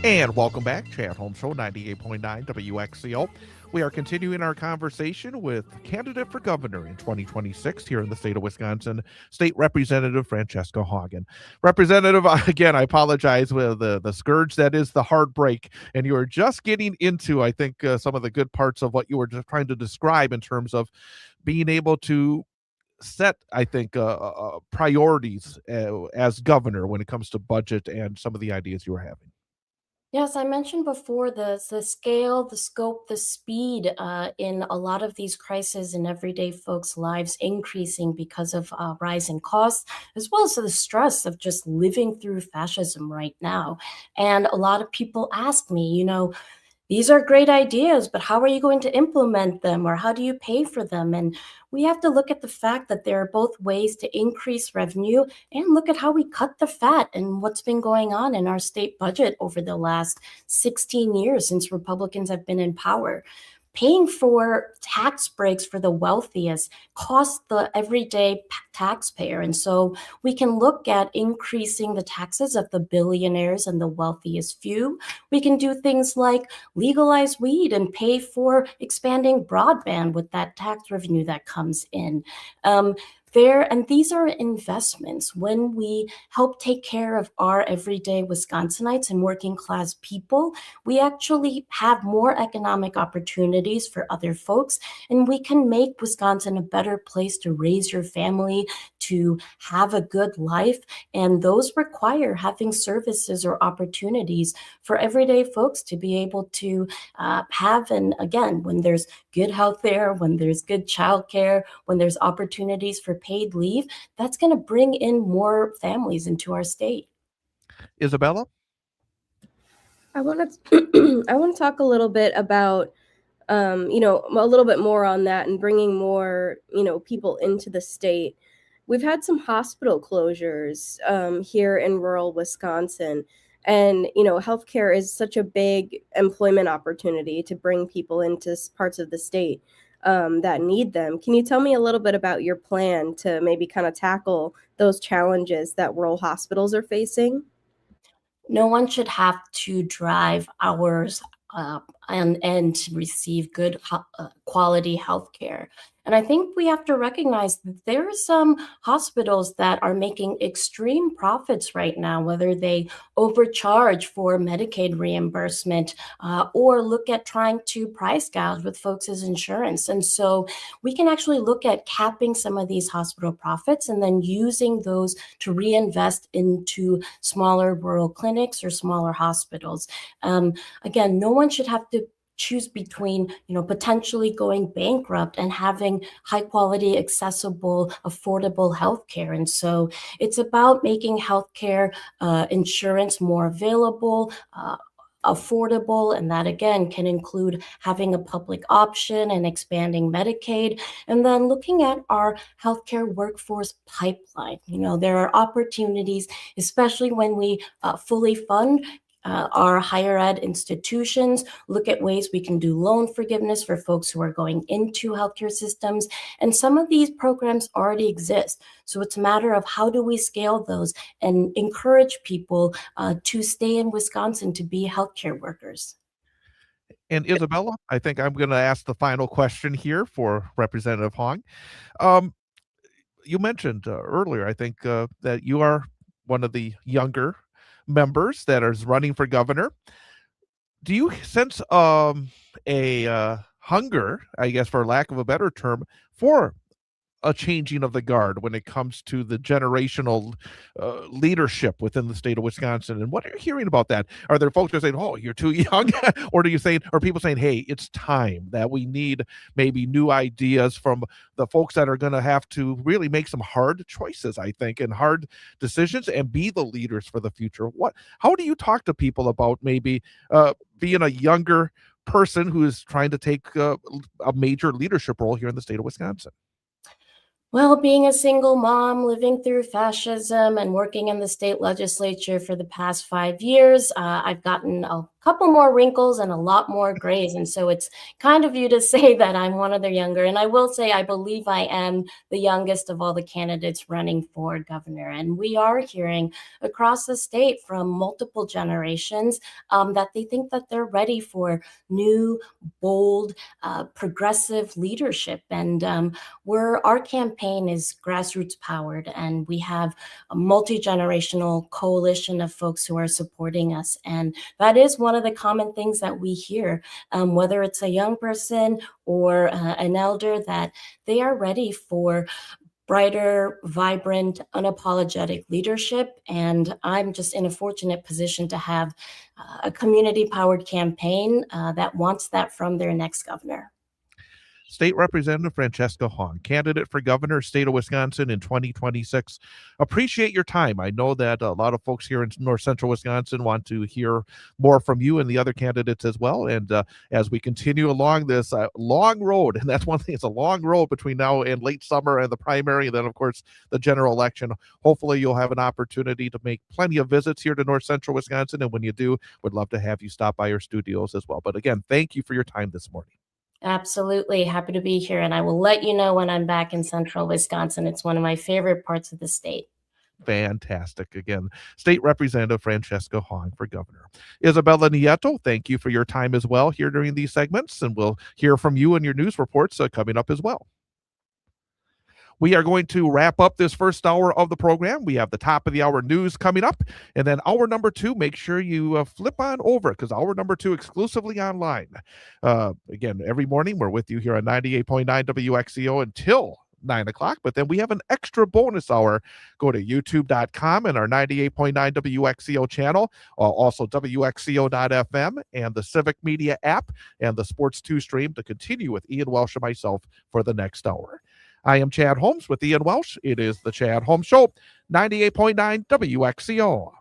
And welcome back, Chad Holmes Show, 98.9 WXCO. We are continuing our conversation with candidate for governor in 2026 here in the state of Wisconsin, State Representative Francesca Hagen. Representative, again, I apologize with the scourge that is the heartbreak, and you are just getting into, I think, some of the good parts of what you were just trying to describe in terms of being able to set, I think, priorities as governor when it comes to budget and some of the ideas you were having. Yes, I mentioned before the scale, the scope, the speed in a lot of these crises in everyday folks' lives increasing because of rising costs, as well as the stress of just living through fascism right now. And a lot of people ask me, these are great ideas, but how are you going to implement them or how do you pay for them? And we have to look at the fact that there are both ways to increase revenue and look at how we cut the fat and what's been going on in our state budget over the last 16 years since Republicans have been in power. Paying for tax breaks for the wealthiest costs the everyday taxpayer. And so we can look at increasing the taxes of the billionaires and the wealthiest few. We can do things like legalize weed and pay for expanding broadband with that tax revenue that comes in. And these are investments. When we help take care of our everyday Wisconsinites and working class people, we actually have more economic opportunities for other folks, and we can make Wisconsin a better place to raise your family, to have a good life. And those require having services or opportunities for everyday folks to be able to have. And again, when there's good health care, when there's good childcare, when there's opportunities for paid leave, that's going to bring in more families into our state. Isabella? I want to I want to talk a little bit about a little bit more on that and bringing more people into the state. We've had some hospital closures here in rural Wisconsin, and healthcare is such a big employment opportunity to bring people into parts of the state that need them. Can you tell me a little bit about your plan to maybe kind of tackle those challenges that rural hospitals are facing? No one should have to drive hours and receive good quality health care. And I think we have to recognize that there are some hospitals that are making extreme profits right now, whether they overcharge for Medicaid reimbursement or look at trying to price gouge with folks' insurance. And so we can actually look at capping some of these hospital profits and then using those to reinvest into smaller rural clinics or smaller hospitals. Again, no one should have to choose between potentially going bankrupt and having high quality, accessible, affordable healthcare. And so it's about making healthcare insurance more available, affordable, and that again can include having a public option and expanding Medicaid, and then looking at our healthcare workforce pipeline. There are opportunities, especially when we fully fund our higher ed institutions, look at ways we can do loan forgiveness for folks who are going into healthcare systems. And some of these programs already exist. So it's a matter of how do we scale those and encourage people to stay in Wisconsin to be healthcare workers. And Isabella, I think I'm going to ask the final question here for Representative Hong. Um, you mentioned earlier, I think, that you are one of the younger members that is running for governor. Do you sense a hunger, I guess, for lack of a better term, for a changing of the guard when it comes to the generational leadership within the state of Wisconsin? And what are you hearing about that? Are there folks who are saying, "Oh, you're too young," or are people saying, "Hey, it's time that we need maybe new ideas from the folks that are going to have to really make some hard choices, I think, and hard decisions and be the leaders for the future"? How do you talk to people about maybe being a younger person who is trying to take a major leadership role here in the state of Wisconsin? Well, being a single mom, living through fascism, and working in the state legislature for the past 5 years, I've gotten a couple more wrinkles and a lot more grays. And so it's kind of you to say that I'm one of the younger. And I will say, I believe I am the youngest of all the candidates running for governor. And we are hearing across the state from multiple generations that they think that they're ready for new, bold, progressive leadership. And our campaign is grassroots powered, and we have a multi-generational coalition of folks who are supporting us. And that is one of the common things that we hear, whether it's a young person or an elder, that they are ready for brighter, vibrant, unapologetic leadership. And I'm just in a fortunate position to have a community-powered campaign that wants that from their next governor. State Representative Francesca Hong, candidate for governor, state of Wisconsin in 2026. Appreciate your time. I know that a lot of folks here in north central Wisconsin want to hear more from you and the other candidates as well. And as we continue along this long road, and that's one thing, it's a long road between now and late summer and the primary, and then, of course, the general election. Hopefully, you'll have an opportunity to make plenty of visits here to north central Wisconsin. And when you do, we'd love to have you stop by our studios as well. But again, thank you for your time this morning. Absolutely. Happy to be here. And I will let you know when I'm back in central Wisconsin. It's one of my favorite parts of the state. Fantastic. Again, State Representative Francesca Hong for governor. Isabella Nieto, thank you for your time as well here during these segments. And we'll hear from you and your news reports coming up as well. We are going to wrap up this first hour of the program. We have the top of the hour news coming up. And then hour number 2, make sure you flip on over, because hour number 2 exclusively online. Again, every morning we're with you here on 98.9 WXCO until 9 o'clock. But then we have an extra bonus hour. Go to youtube.com and our 98.9 WXCO channel, also WXCO.FM and the Civic Media app and the Sports 2 stream to continue with Ian Welsh and myself for the next hour. I am Chad Holmes with Ian Welsh. It is the Chad Holmes Show, 98.9 WXCO.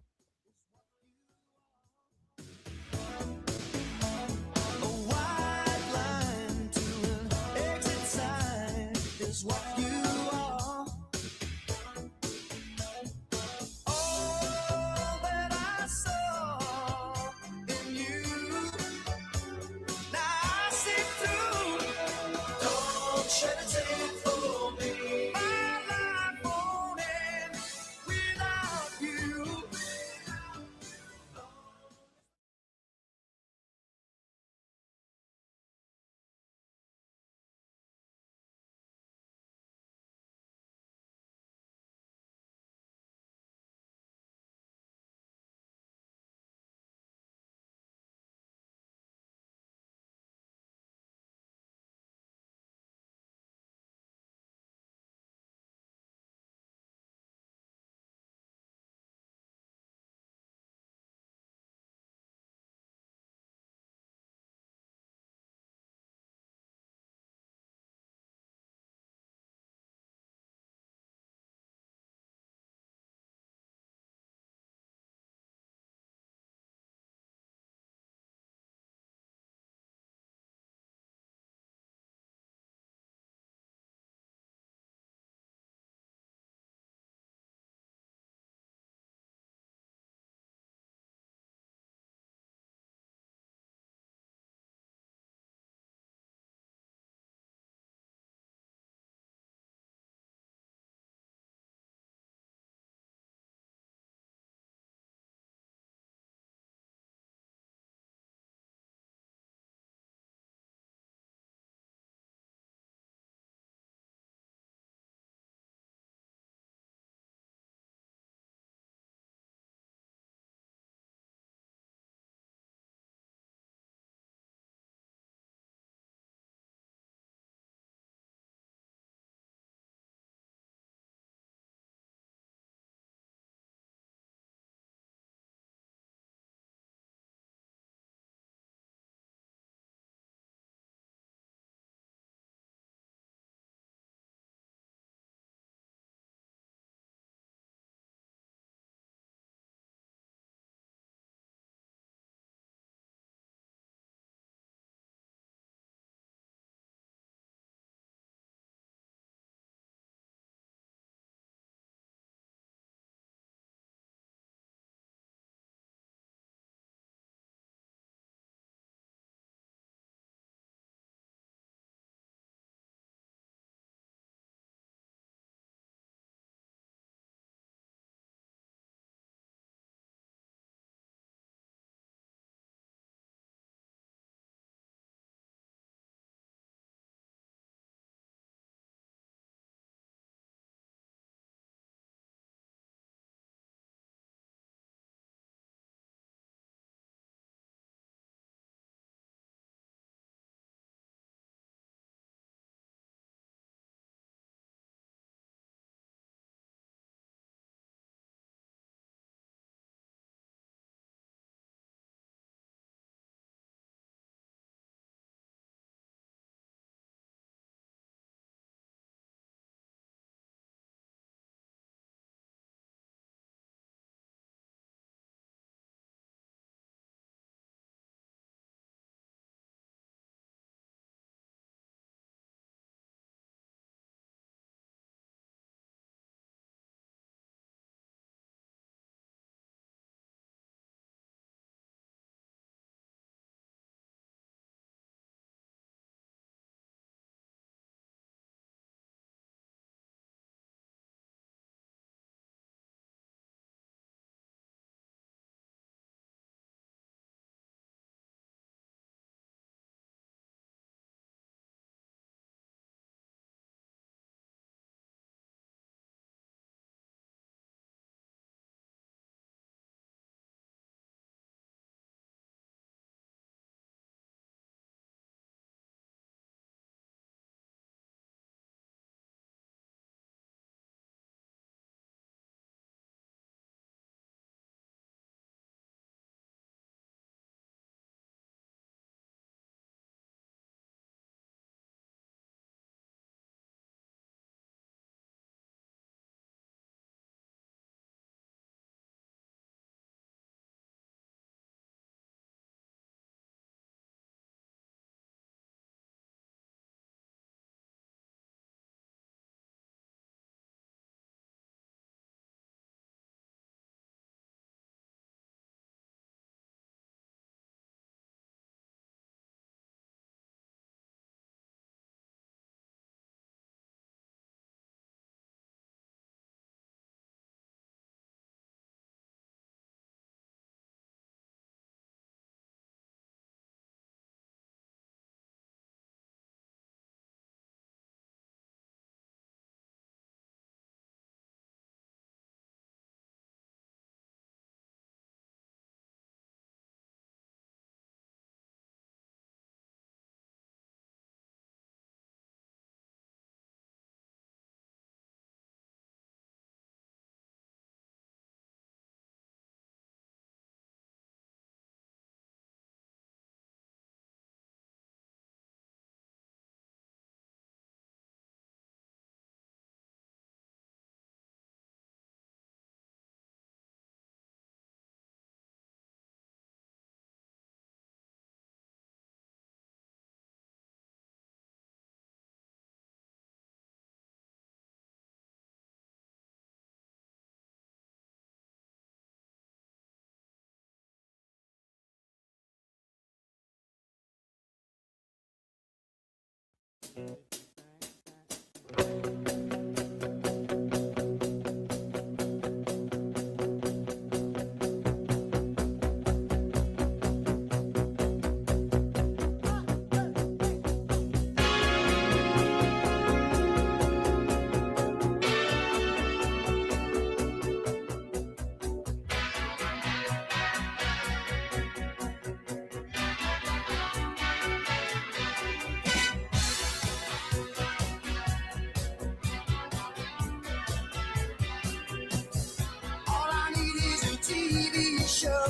All I need is a TV show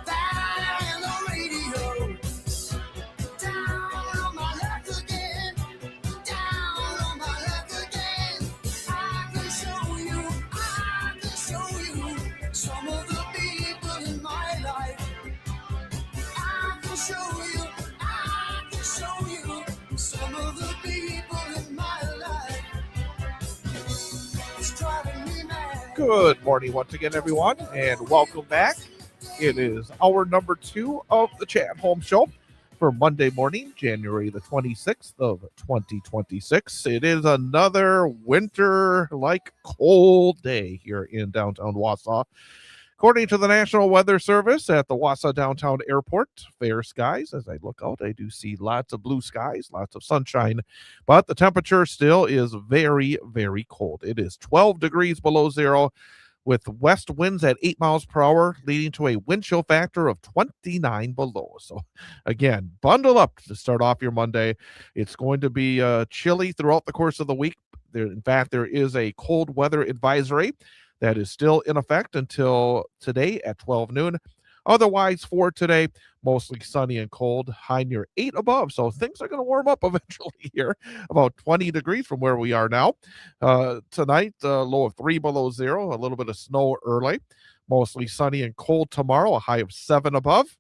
that and the radio. Down on my luck again. Down on my luck again. I can show you some of the people in my life. I can show you some of the people in my life. It's driving me mad. Good morning once again, everyone, and welcome back. It is hour number 2 of the Chad Holmes Show for Monday morning, January the 26th of 2026. It is another winter-like cold day here in downtown Wausau. According to the National Weather Service at the Wausau Downtown Airport, fair skies. As I look out, I do see lots of blue skies, lots of sunshine, but the temperature still is very, very cold. It is 12 degrees below zero with west winds at 8 miles per hour, leading to a wind chill factor of 29 below. So again, bundle up to start off your Monday. It's going to be chilly throughout the course of the week. In fact, there is a cold weather advisory that is still in effect until today at 12 noon. Otherwise, for today, mostly sunny and cold, high near 8 above. So things are going to warm up eventually here, about 20 degrees from where we are now. Tonight, low of 3 below zero, a little bit of snow early. Mostly sunny and cold tomorrow, a high of 7 above.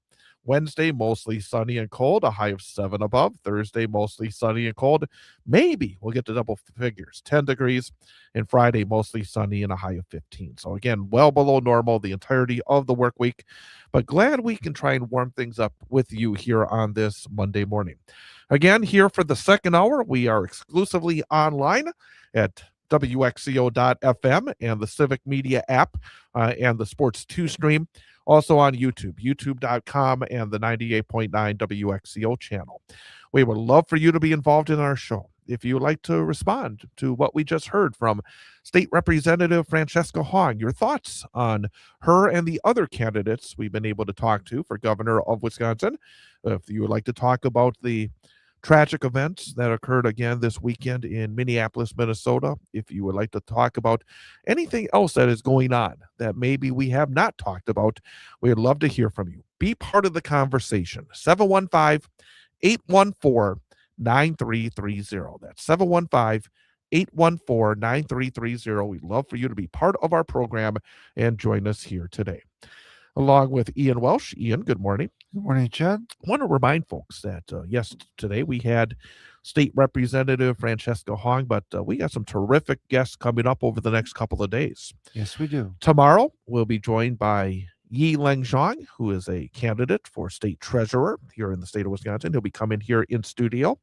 Wednesday, mostly sunny and cold, a high of 7 above. Thursday, mostly sunny and cold. Maybe we'll get to double figures, 10 degrees. And Friday, mostly sunny and a high of 15. So again, well below normal the entirety of the work week. But glad we can try and warm things up with you here on this Monday morning. Again, here for the second hour, we are exclusively online at WXCO.FM and the Civic Media app and the Sports 2 stream. Also on YouTube, youtube.com and the 98.9 WXCO channel. We would love for you to be involved in our show. If you would like to respond to what we just heard from State Representative Francesca Hong, your thoughts on her and the other candidates we've been able to talk to for governor of Wisconsin. If you would like to talk about the tragic events that occurred again this weekend in Minneapolis, Minnesota. If you would like to talk about anything else that is going on that maybe we have not talked about, we'd love to hear from you. Be part of the conversation. 715-814-9330. That's 715-814-9330. We'd love for you to be part of our program and join us here today. Along with Ian Welsh. Ian, good morning. Good morning, Chad. I want to remind folks that, yes, today we had State Representative Francesca Hong, but we got some terrific guests coming up over the next couple of days. Yes, we do. Tomorrow, we'll be joined by Yi Lengzhang, who is a candidate for state treasurer here in the state of Wisconsin. He'll be coming here in studio.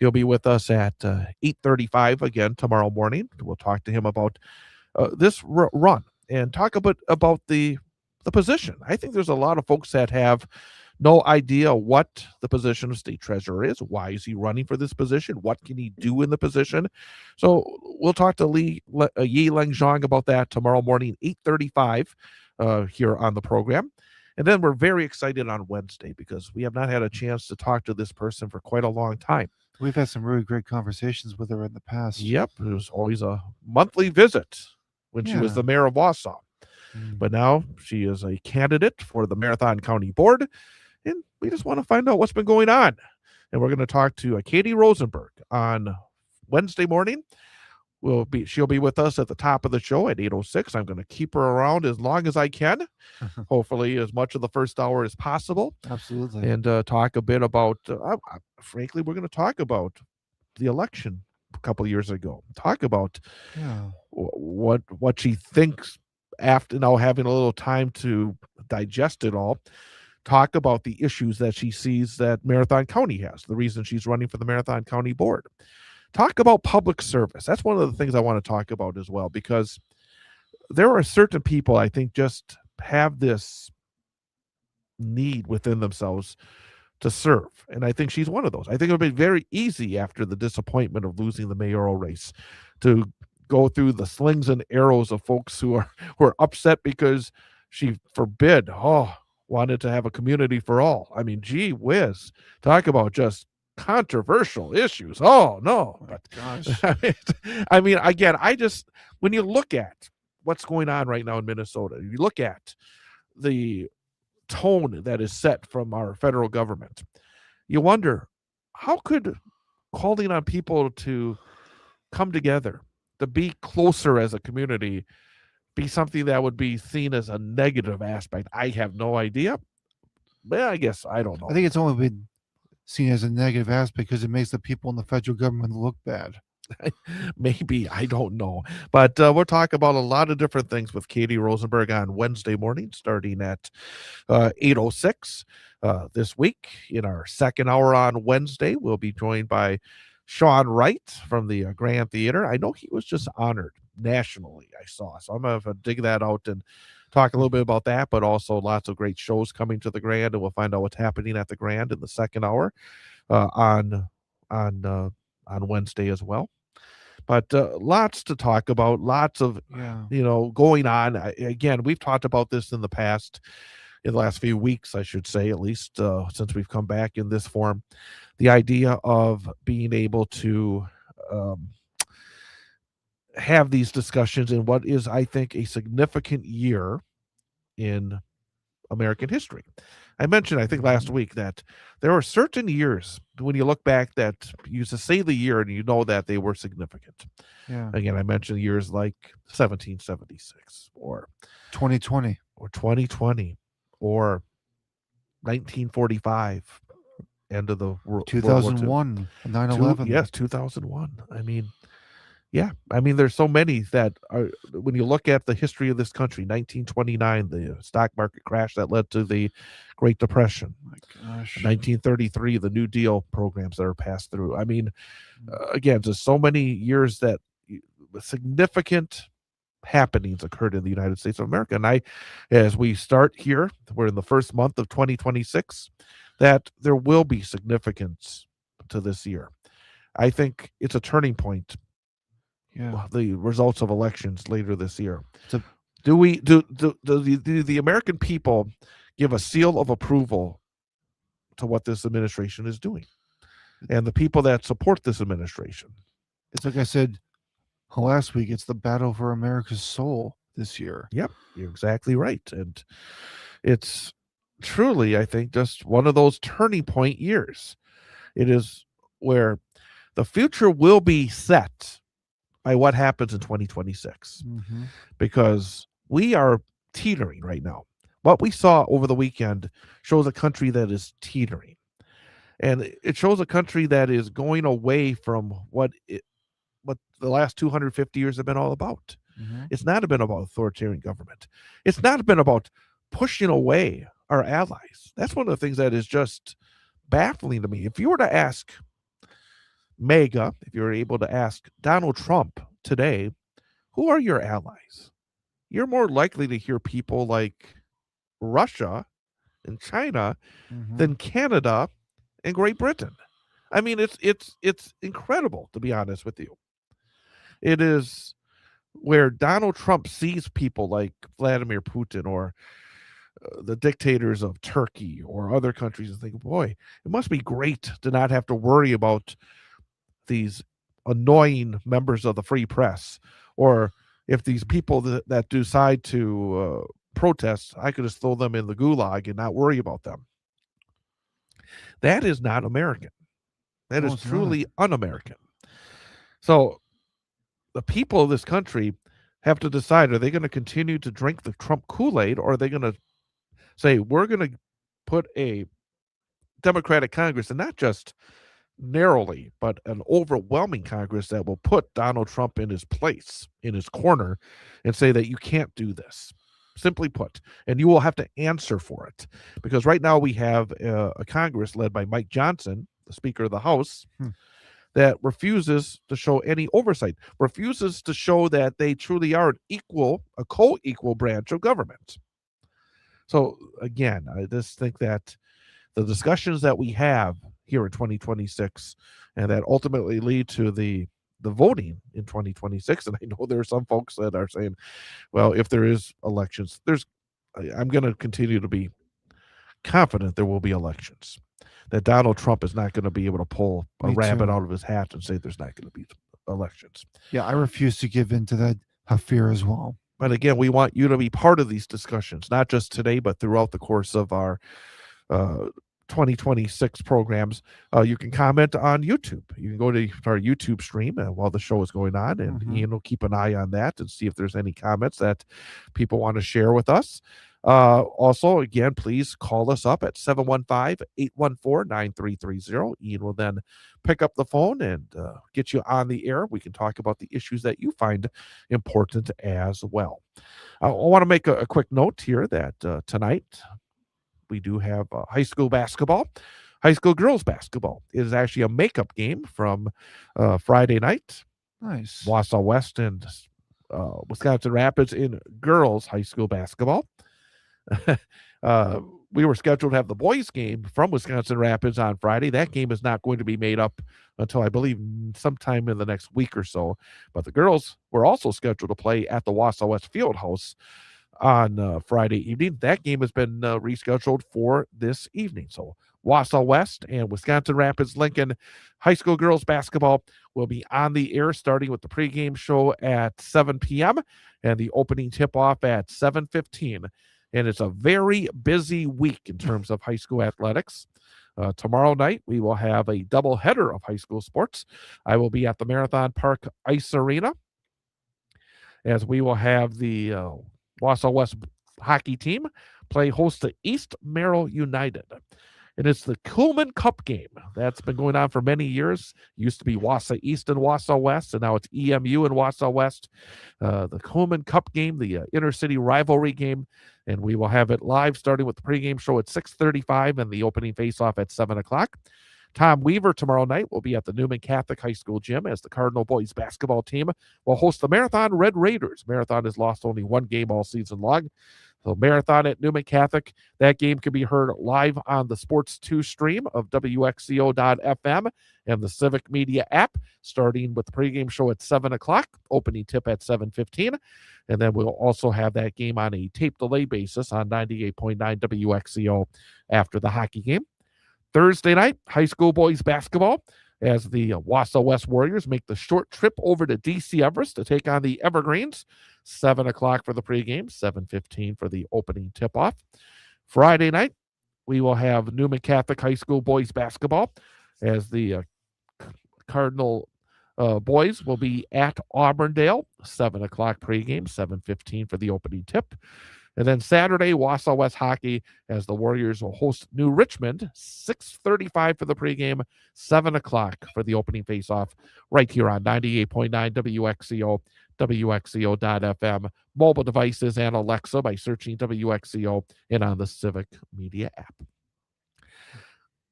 He'll be with us at 8:35 again tomorrow morning. We'll talk to him about this run and talk a bit about the position. I think there's a lot of folks that have no idea what the position of state treasurer is. Why is he running for this position? What can he do in the position? So we'll talk to Yi Lengzhang about that tomorrow morning, 8:35 here on the program. And then we're very excited on Wednesday because we have not had a chance to talk to this person for quite a long time. We've had some really great conversations with her in the past. Yep, it was always a monthly visit when she was the mayor of Wausau. But now she is a candidate for the Marathon County Board, and we just want to find out what's been going on. And we're going to talk to Katie Rosenberg on Wednesday morning. She'll be with us at the top of the show at 8:06. I'm going to keep her around as long as I can, hopefully as much of the first hour as possible. Absolutely. And talk a bit about, frankly, we're going to talk about the election a couple of years ago. Talk about what she thinks after now having a little time to digest it all. talk about the issues that she sees that Marathon County has, the reason she's running for the Marathon County Board. Talk about public service. That's one of the things I want to talk about as well, because there are certain people I think just have this need within themselves to serve. And I think she's one of those. I think it would be very easy after the disappointment of losing the mayoral race to go through the slings and arrows of folks who are upset because she wanted to have a community for all. I mean, gee whiz, talk about just controversial issues. Oh no. My But gosh. I mean, again, when you look at what's going on right now in Minnesota, you look at the tone that is set from our federal government, you wonder, how could calling on people to come together, to be closer as a community, be something that would be seen as a negative aspect? I have no idea. But I guess I don't know. I think it's only been seen as a negative aspect because it makes the people in the federal government look bad. Maybe, I don't know. But we'll talk about a lot of different things with Katie Rosenberg on Wednesday morning, starting at 8:06 this week. In our second hour on Wednesday, we'll be joined by Sean Wright from the Grand Theater. I know he was just honored nationally, I saw. So I'm going to dig that out and talk a little bit about that, but also lots of great shows coming to the Grand, and we'll find out what's happening at the Grand in the second hour on Wednesday as well. But lots to talk about, lots of going on. Again, we've talked about this in the past, in the last few weeks, I should say, at least since we've come back in this form. The idea of being able to have these discussions in what is, I think, a significant year in American history. I mentioned, I think last week, that there are certain years when you look back that you used to say the year and you know that they were significant. Yeah. Again, I mentioned years like 1776 or 2020 or 2020 or 1945, end of the World 2001, 9/11. Yes, 2001. I mean, yeah. I mean, there's so many that are, when you look at the history of this country, 1929, the stock market crash that led to the Great Depression. My gosh. 1933, the New Deal programs that are passed through. I mean, again, just so many years that significant happenings occurred in the United States of America. And as we start here, we're in the first month of 2026, that there will be significance to this year. I think it's a turning point. Yeah. The results of elections later this year. So, do the American people give a seal of approval to what this administration is doing, and the people that support this administration? it's like I said last week, it's the battle for America's soul this year. Yep, you're exactly right. And it's truly, I think, just one of those turning point years. It is where the future will be set by what happens in 2026, because we are teetering right now. What we saw over the weekend shows a country that is teetering, and it shows a country that is going away from what the last 250 years have been all about. It's not been about authoritarian government. It's not been about pushing away our allies. That's one of the things that is just baffling to me. If you were to ask MAGA, if you were able to ask Donald Trump today, who are your allies? You're more likely to hear people like Russia and China than Canada and Great Britain. I mean, it's incredible, to be honest with you. It is where Donald Trump sees people like Vladimir Putin or the dictators of Turkey or other countries and think, boy, it must be great to not have to worry about these annoying members of the free press, or if these people that decide to protest, I could just throw them in the gulag and not worry about them. That is not American. That is truly un-American. So the people of this country have to decide, are they going to continue to drink the Trump Kool-Aid, or are they going to say, we're going to put a Democratic Congress, and not just narrowly, but an overwhelming Congress that will put Donald Trump in his place, in his corner, and say that you can't do this. simply put, and you will have to answer for it, because right now we have a Congress led by Mike Johnson, the Speaker of the House, that refuses to show any oversight, refuses to show that they truly are a co-equal branch of government. So again, I just think that the discussions that we have here in 2026 and that ultimately lead to the voting in 2026, and I know there are some folks that are saying, well, if there is elections, I'm going to continue to be confident there will be elections, that Donald Trump is not going to be able to pull a rabbit out of his hat and say there's not going to be elections. Yeah, I refuse to give in to that fear as well. But again, we want you to be part of these discussions, not just today, but throughout the course of our 2026 programs. You can comment on YouTube. You can go to our YouTube stream while the show is going on, and Ian will keep an eye on that and see if there's any comments that people want to share with us. Also, again, please call us up at 715-814-9330. Ian will then pick up the phone and get you on the air. We can talk about the issues that you find important as well. I want to make a quick note here that tonight we do have high school basketball. High school girls basketball. It is actually a makeup game from Friday night. Nice. Wausau West and Wisconsin Rapids in girls high school basketball. We were scheduled to have the boys game from Wisconsin Rapids on Friday. That game is not going to be made up until, I believe, sometime in the next week or so. But the girls were also scheduled to play at the Wausau West Fieldhouse on Friday evening. That game has been rescheduled for this evening. So Wausau West and Wisconsin Rapids Lincoln high school girls basketball will be on the air starting with the pregame show at 7 p.m. and the opening tip-off at 7:15. And it's a very busy week in terms of high school athletics. Tomorrow night, we will have a doubleheader of high school sports. I will be at the Marathon Park Ice Arena, as we will have the Wausau West hockey team play host to East Merrill United. And it's the Kuhlman Cup game. That's been going on for many years. It used to be Wausau East and Wausau West, and now it's EMU and Wausau West. The Kuhlman Cup game, the intercity rivalry game, and we will have it live starting with the pregame show at 6:35 and the opening faceoff at 7 o'clock. Tom Weaver tomorrow night will be at the Newman Catholic High School gym as the Cardinal boys basketball team will host the Marathon Red Raiders. Marathon has lost only one game all season long. So Marathon at Newman Catholic, that game can be heard live on the Sports 2 stream of WXCO.FM and the Civic Media app, starting with the pregame show at 7 o'clock, opening tip at 7:15. And then we'll also have that game on a tape delay basis on 98.9 WXCO after the hockey game. Thursday night, high school boys basketball, as the Wausau West Warriors make the short trip over to DC Everest to take on the Evergreens. 7 o'clock for the pregame, 7:15 for the opening tip-off. Friday night, we will have Newman Catholic High School boys basketball, as the Cardinal boys will be at Auburndale. 7 o'clock pregame, 7:15 for the opening tip. And then Saturday, Wausau West hockey, as the Warriors will host New Richmond, 6:35 for the pregame, 7 o'clock for the opening faceoff, right here on 98.9 WXCO, WXCO.FM, mobile devices, and Alexa by searching WXCO and on the Civic Media app.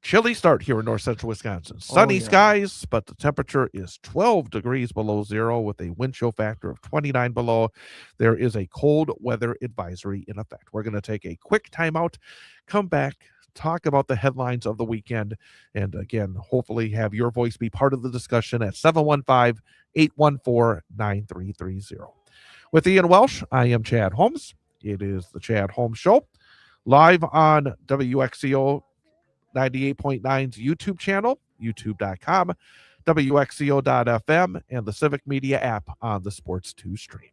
Chilly start here in north central Wisconsin. Sunny skies, but the temperature is 12 degrees below zero with a wind chill factor of 29 below. There is a cold weather advisory in effect. We're going to take a quick timeout, come back, talk about the headlines of the weekend, and again, hopefully have your voice be part of the discussion at 715-814-9330. With Ian Welsh, I am Chad Holmes. It is the Chad Holmes Show, live on WXCO 98.9's YouTube channel, youtube.com, WXCO.FM, and the Civic Media app on the Sports 2 stream.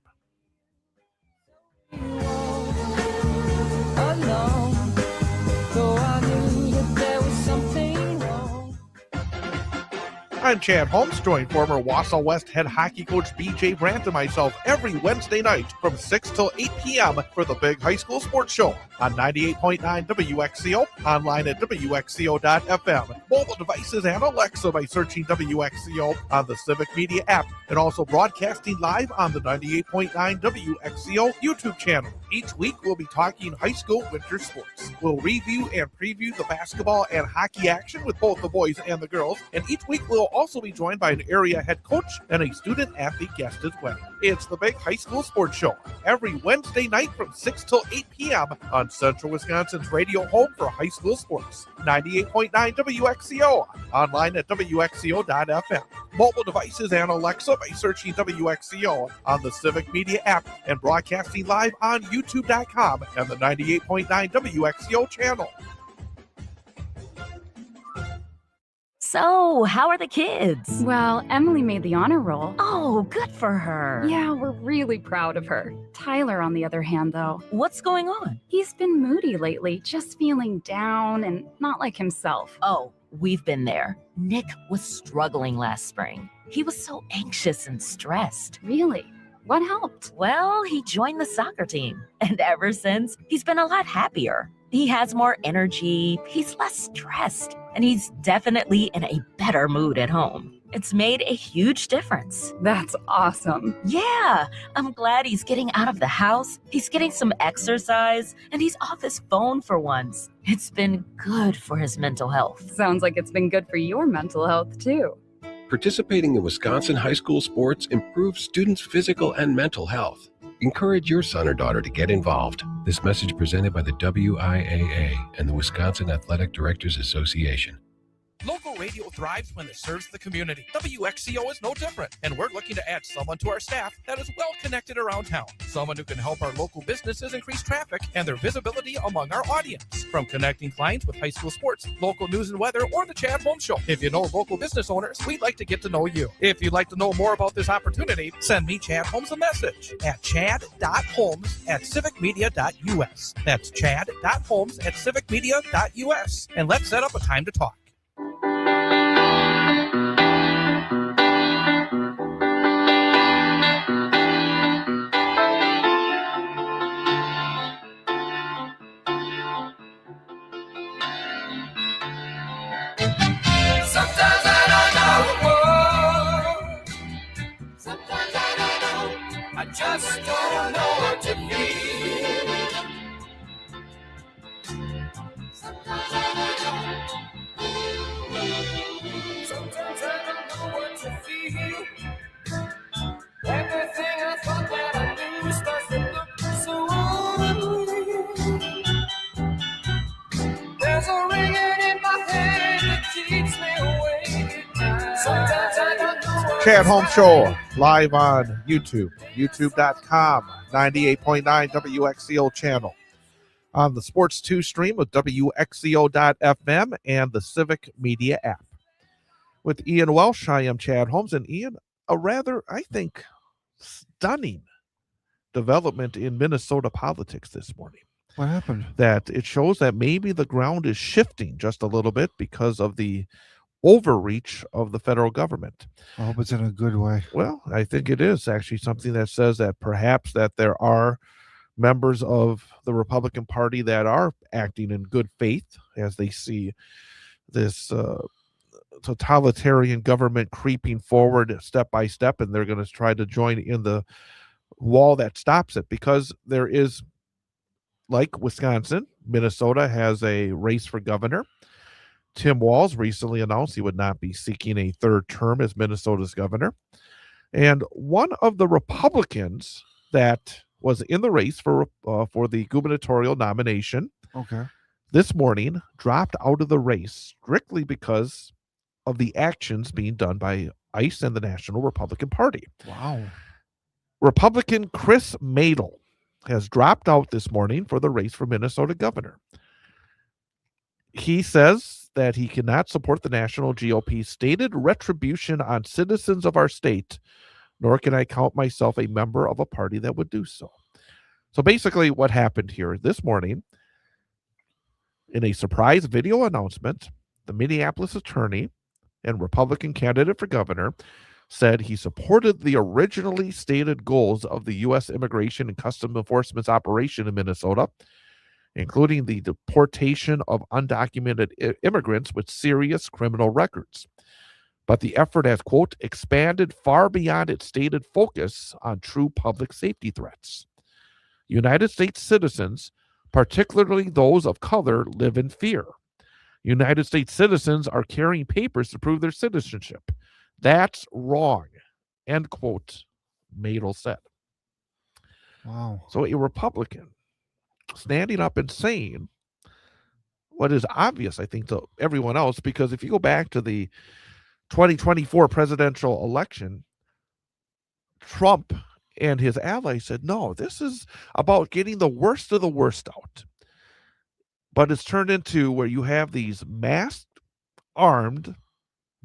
I'm Chad Holmes, join former Wausau West head hockey coach BJ Brandt and myself every Wednesday night from 6 till 8 p.m. for the Big High School Sports Show on 98.9 WXCO, online at WXCO.FM, mobile devices, and Alexa by searching WXCO on the Civic Media app, and also broadcasting live on the 98.9 WXCO YouTube channel. Each week, we'll be talking high school winter sports. We'll review and preview the basketball and hockey action with both the boys and the girls, and each week we'll also be joined by an area head coach and a student athlete guest as well. It's the Big High School Sports Show every Wednesday night from 6 till 8 p.m. on Central Wisconsin's radio home for high school sports. 98.9 WXCO, online at WXCO.FM. Mobile devices and Alexa by searching WXCO on the Civic Media app and broadcasting live on YouTube.com and the 98.9 WXCO channel. So, how are the kids? Well, Emily made the honor roll. Oh, good for her. Yeah, we're really proud of her. Tyler, on the other hand, though, What's going on? he's been moody lately, just feeling down and not like himself. Oh, we've been there. Nick was struggling last spring. He was so anxious and stressed. Really? What helped? Well, he joined the soccer team, and ever since, he's been a lot happier. He has more energy, he's less stressed, and he's definitely in a better mood at home. It's made a huge difference. That's awesome. Yeah, I'm glad he's getting out of the house, he's getting some exercise, and he's off his phone for once. It's been good for his mental health. Sounds like it's been good for your mental health, too. Participating in Wisconsin high school sports improves students' physical and mental health. Encourage your son or daughter to get involved. This message presented by the WIAA and the Wisconsin Athletic Directors Association. Local radio thrives when it serves the community. WXCO is no different, and we're looking to add someone to our staff that is well connected around town. Someone who can help our local businesses increase traffic and their visibility among our audience. From connecting clients with high school sports, local news and weather, or the Chad Holmes Show. If you know local business owners, we'd like to get to know you. If you'd like to know more about this opportunity, send me, Chad Holmes, a message at chad.holmes@civicmedia.us. That's chad.holmes@civicmedia.us. And let's set up a time to talk. Sometimes I don't know. Sometimes I don't know. I just don't know what to feel. Sometimes I don't know. Sometimes I don't know what to feel. Everything I thought that I knew starts to look so real. There's a ringing in my head that keeps me awake at night. Sometimes I don't know what Chad Holmes Show, live on YouTube, youtube.com, 98.9 WXCO channel. On the Sports 2 stream with WXCO.FM and the Civic Media app. With Ian Welsh, I am Chad Holmes. And Ian, a rather, I think, stunning development in Minnesota politics this morning. What happened? That it shows that maybe the ground is shifting just a little bit because of the overreach of the federal government. I hope it's in a good way. Well, I think it is actually something that says that perhaps that there are members of the Republican Party that are acting in good faith as they see this totalitarian government creeping forward step by step, and they're going to try to join in the wall that stops it, because there is, like Wisconsin, Minnesota has a race for governor. Tim Walz recently announced he would not be seeking a third term as Minnesota's governor. And one of the Republicans that was in the race for the gubernatorial nomination Okay. this morning dropped out of the race strictly because of the actions being done by ICE and the National Republican Party. Wow. Republican Chris Madel has dropped out this morning for the race for Minnesota governor. He says that he cannot support the national GOP's stated retribution on citizens of our state, nor can I count myself a member of a party that would do so. So basically what happened here this morning, in a surprise video announcement, the Minneapolis attorney and Republican candidate for governor said he supported the originally stated goals of the U.S. Immigration and Customs Enforcement's operation in Minnesota, including the deportation of undocumented immigrants with serious criminal records. But the effort has, quote, expanded far beyond its stated focus on true public safety threats. United States citizens, particularly those of color, live in fear. United States citizens are carrying papers to prove their citizenship. That's wrong, end quote, Madel said. Wow. So a Republican standing up and saying what is obvious, I think, to everyone else, because if you go back to the 2024 presidential election, Trump and his allies said, no, this is about getting the worst of the worst out. But it's turned into where you have these masked, armed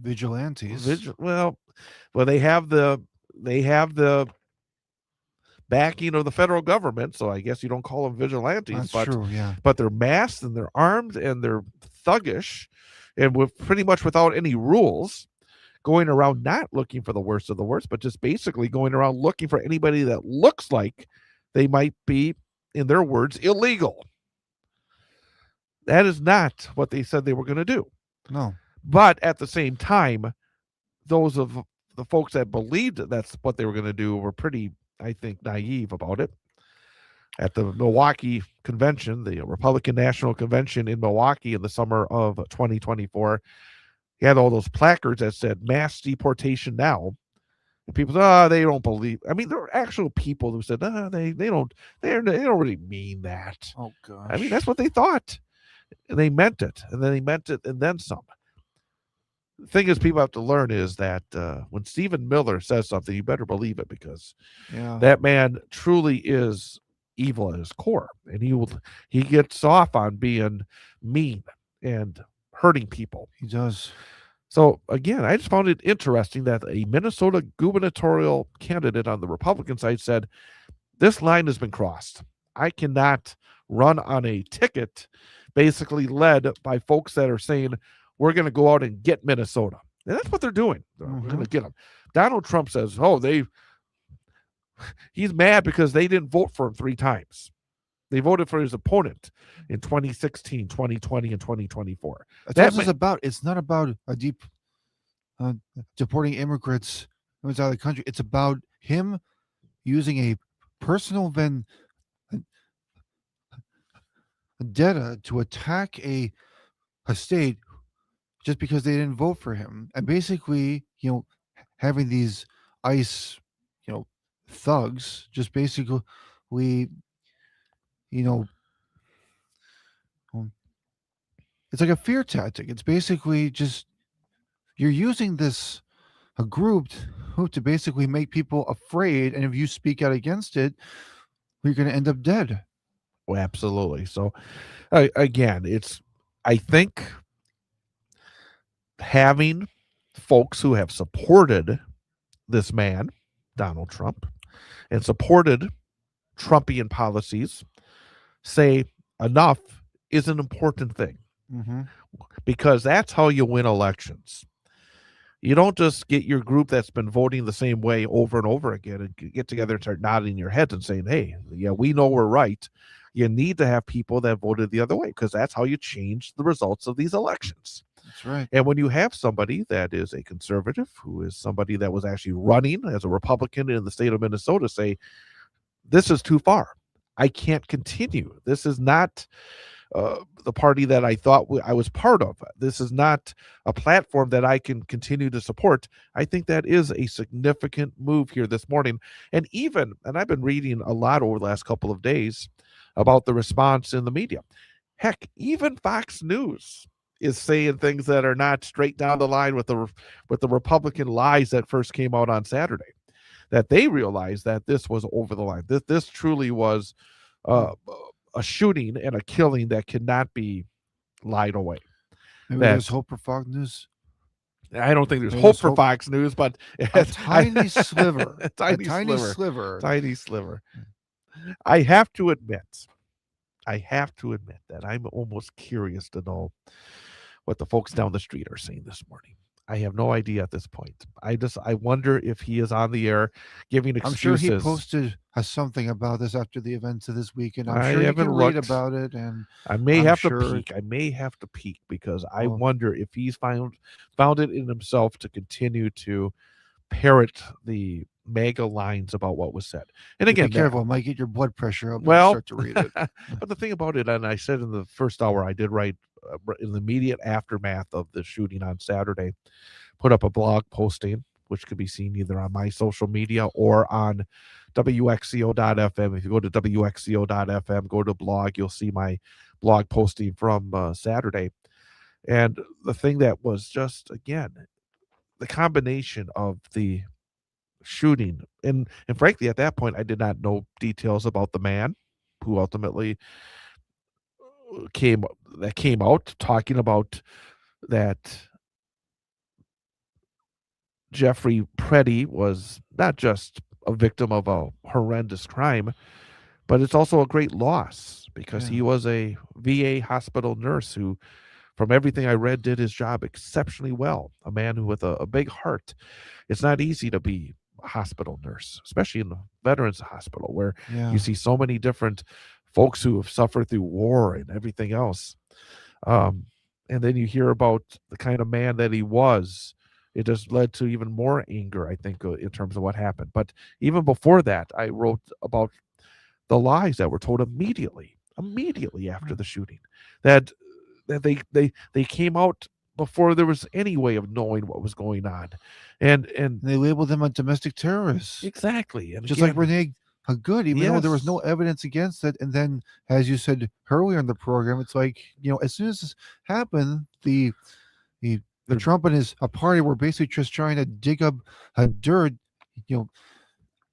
Vigilantes. well, they have the backing of the federal government, so I guess you don't call them vigilantes. That's but true, yeah. but they're masked and they're armed and they're thuggish, and with pretty much without any rules, going around not looking for the worst of the worst, but just basically going around looking for anybody that looks like they might be, in their words, illegal. That is not what they said they were going to do. No. But at the same time, those of the folks that believed that that's what they were going to do were pretty, I think, naive about it. At the Milwaukee convention, the Republican National Convention in Milwaukee in the summer of 2024, he had all those placards that said mass deportation now. And people said, they don't believe. I mean, there were actual people who said, they don't really mean that. Oh, gosh. I mean, that's what they thought. And they meant it. And then they meant it and then some. The thing is, people have to learn is that when Stephen Miller says something, you better believe it, because that man truly is evil at his core. And he gets off on being mean and hurting people. He does. So again, I just found it interesting that a Minnesota gubernatorial candidate on the Republican side said, this line has been crossed. I cannot run on a ticket basically led by folks that are saying, we're going to go out and get Minnesota. And that's what they're doing. We're going to get them. Donald Trump says, he's mad because they didn't vote for him 3 times. They voted for his opponent in 2016, 2020, and 2024. That's what it's about. It's not about deporting immigrants out of the country. It's about him using a personal vendetta to attack a state just because they didn't vote for him. And basically, having these ICE, thugs just basically, it's like a fear tactic. It's basically just you're using a group to basically make people afraid, and if you speak out against it, you're going to end up dead. Oh, absolutely. So again, I think having folks who have supported this man, Donald Trump, and supported Trumpian policies say enough is an important thing, because that's how you win elections. You don't just get your group that's been voting the same way over and over again and get together and start nodding your heads and saying, hey, yeah, we know we're right. You need to have people that voted the other way, because that's how you change the results of these elections. That's right. And when you have somebody that is a conservative, who is somebody that was actually running as a Republican in the state of Minnesota, say, this is too far. I can't continue. This is not the party that I thought I was part of. This is not a platform that I can continue to support. I think that is a significant move here this morning. And I've been reading a lot over the last couple of days about the response in the media. Heck, even Fox News is saying things that are not straight down the line with the Republican lies that first came out on Saturday, that they realized that this was over the line. This truly was a shooting and a killing that cannot be lied away. Maybe there's hope for Fox News. I don't think there's hope for Fox News, but a tiny sliver. Tiny sliver. I have to admit that I'm almost curious to know what the folks down the street are saying this morning. I have no idea at this point. I wonder if he is on the air giving I'm sure he excuses. posted something about this after the events of this weekend. I'm I sure you haven't can read looked. about it, and I may I'm have to sure. peek. I may have to peek because I Well, wonder if he's found it in himself to continue to parrot the mega lines about what was said. And be again, careful. It might get your blood pressure up if you well, start to read it. but the thing about it, and I said in the first hour, I did write in the immediate aftermath of the shooting on Saturday, put up a blog posting, which could be seen either on my social media or on WXCO.FM. If you go to WXCO.FM, go to blog, you'll see my blog posting from Saturday. And the thing that was just, again, the combination of the shooting, and frankly, at that point, I did not know details about the man who ultimately came out talking about that Jeffrey Preddy was not just a victim of a horrendous crime, but it's also a great loss because he Yeah. was a VA hospital nurse who, from everything I read, did his job exceptionally well. A man who with a big heart. It's not easy to be a hospital nurse, especially in the veterans hospital where Yeah. you see so many different folks who have suffered through war and everything else. And then you hear about the kind of man that he was. It just led to even more anger, I think, in terms of what happened. But even before that, I wrote about the lies that were told immediately after the shooting, that they came out before there was any way of knowing what was going on, and They labeled them a domestic terrorist, exactly, and just like again, Renee Good, even though there was no yes. evidence against it. And then, as you said earlier in the program, it's like, as soon as this happened, the They're- Trump and his party were basically just trying to dig up dirt,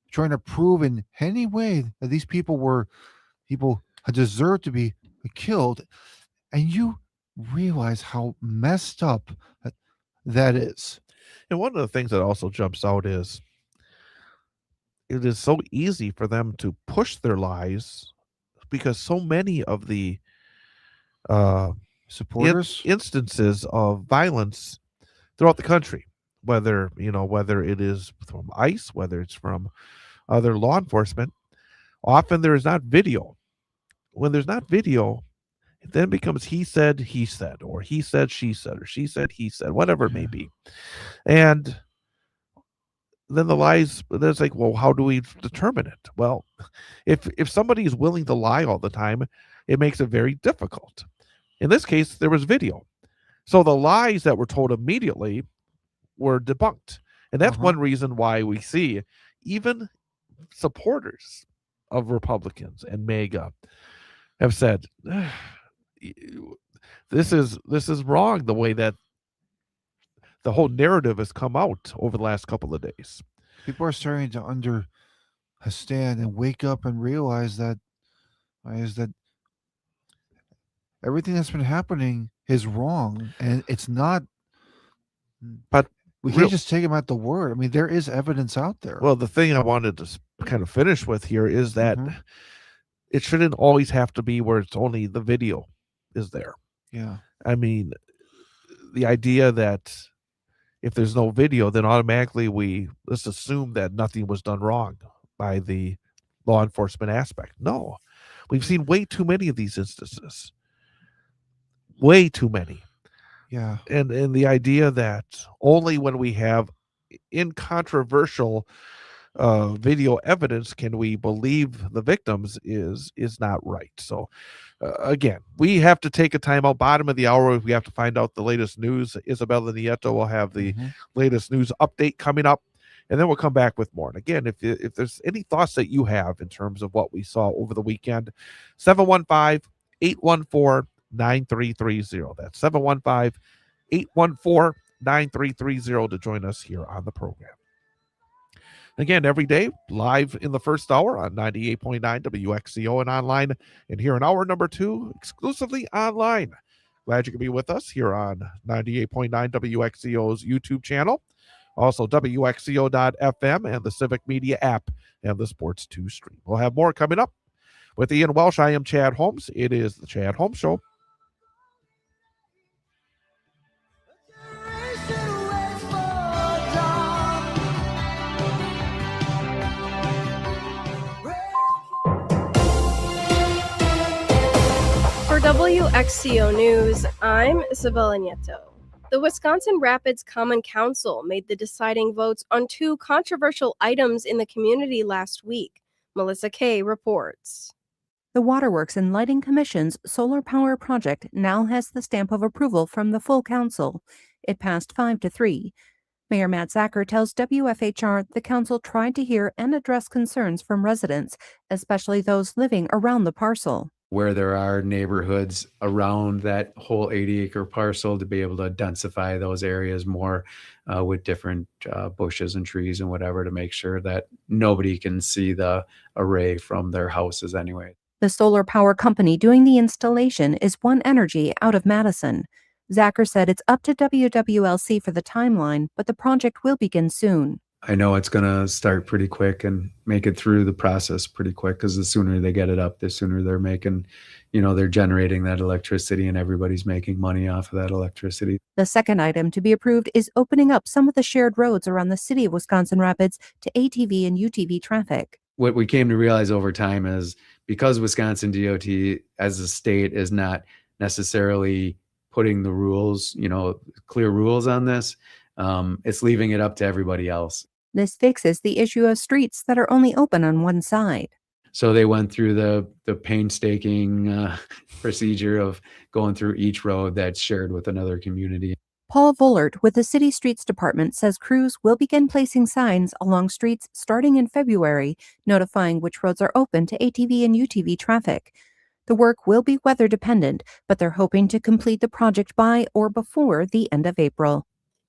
trying to prove in any way that these people deserved to be killed. And you realize how messed up that is. And one of the things that also jumps out is it is so easy for them to push their lies because so many of the Supporters, instances of violence throughout the country, whether it is from ICE, whether it's from other law enforcement, often there is not video. When there's not video, it then becomes he said, or he said, she said, or she said, he said, whatever it may be. And then the lies, then it's like, well, how do we determine it? Well, if somebody is willing to lie all the time, it makes it very difficult. In this case, there was video. So the lies that were told immediately were debunked. And that's one reason why we see even supporters of Republicans and MAGA have said, this is wrong, the way that the whole narrative has come out over the last couple of days. people are starting to understand and wake up and realize that everything that's been happening is wrong, and it's not. But we can't just take them at the word. I mean, there is evidence out there. Well, the thing I wanted to kind of finish with here is that Mhm. it shouldn't always have to be where it's only the video is there. Yeah. I mean, the idea that if there's no video, then automatically let's assume that nothing was done wrong by the law enforcement aspect. No, we've seen way too many of these instances. Way too many. Yeah. And the idea that only when we have incontroversial video evidence can we believe the victims is not right. So again, we have to take a time out. Bottom of the hour, we have to find out the latest news. Isabella Nieto will have the latest news update coming up, and then we'll come back with more. And again, if there's any thoughts that you have in terms of what we saw over the weekend, 715-814-9330. That's 715-814-9330 to join us here on the program. Again, every day, live in the first hour on 98.9 WXCO and online, and here in hour number 2, exclusively online. Glad you can be with us here on 98.9 WXCO's YouTube channel, also WXCO.FM and the Civic Media app and the Sports 2 stream. We'll have more coming up. With Ian Welsh, I am Chad Holmes. It is the Chad Holmes Show. Generation away WXCO News, I'm Isabella Nieto. The Wisconsin Rapids Common Council made the deciding votes on two controversial items in the community last week. Melissa Kay reports. The Waterworks and Lighting Commission's solar power project now has the stamp of approval from the full council. It passed 5-3. Mayor Matt Zacher tells WFHR the council tried to hear and address concerns from residents, especially those living around the parcel. Where there are neighborhoods around that whole 80-acre parcel, to be able to densify those areas more with different bushes and trees and whatever, to make sure that nobody can see the array from their houses anyway. The solar power company doing the installation is One Energy out of Madison. Zacher said it's up to WWLC for the timeline, but the project will begin soon. I know it's going to start pretty quick and make it through the process pretty quick, because the sooner they get it up, the sooner they're making, they're generating that electricity and everybody's making money off of that electricity. The second item to be approved is opening up some of the shared roads around the city of Wisconsin Rapids to ATV and UTV traffic. What we came to realize over time is because Wisconsin DOT as a state is not necessarily putting the rules, clear rules on this, it's leaving it up to everybody else. This fixes the issue of streets that are only open on one side. So they went through the painstaking procedure of going through each road that's shared with another community. Paul Vollert with the City Streets Department says crews will begin placing signs along streets starting in February, notifying which roads are open to ATV and UTV traffic. The work will be weather dependent, but they're hoping to complete the project by or before the end of April.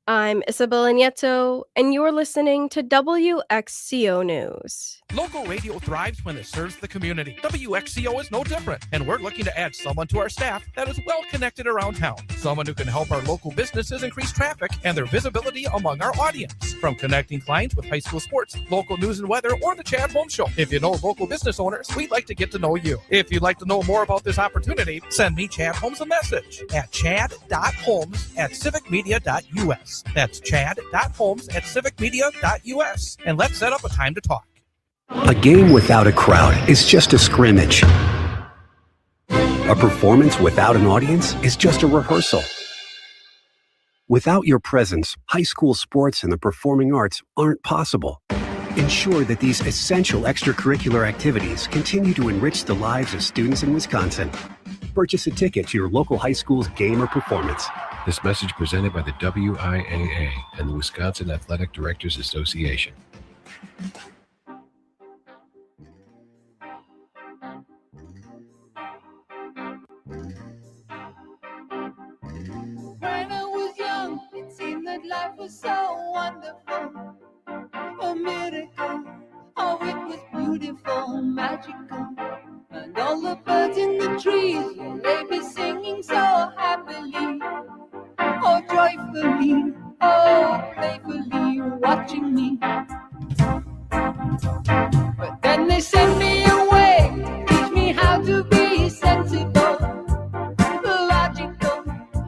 I'm Isabella Nieto, and you're listening to WXCO News. Local radio thrives when it serves the community. WXCO is no different, and we're looking to add someone to our staff that is well connected around town. Someone who can help our local businesses increase traffic and their visibility among our audience. From connecting clients with high school sports, local news and weather, or the Chad Holmes Show. If you know local business owners, we'd like to get to know you. If you'd like to know more about this opportunity, send me, Chad Holmes, a message at chad.holmes@civicmedia.us. That's chad.holmes@civicmedia.us. And let's set up a time to talk. A game without a crowd is just a scrimmage. A performance without an audience is just a rehearsal. Without your presence, high school sports and the performing arts aren't possible. Ensure that these essential extracurricular activities continue to enrich the lives of students in Wisconsin. Purchase a ticket to your local high school's game or performance. This message presented by the WIAA and the Wisconsin Athletic Directors Association. When I was young, it seemed that life was so wonderful. A miracle, oh, it was beautiful, magical. And all the birds in the trees, will they be singing so happily? Oh, joyfully, oh, playfully, watching me. But then they sent me away to teach me how to be sensible, logical,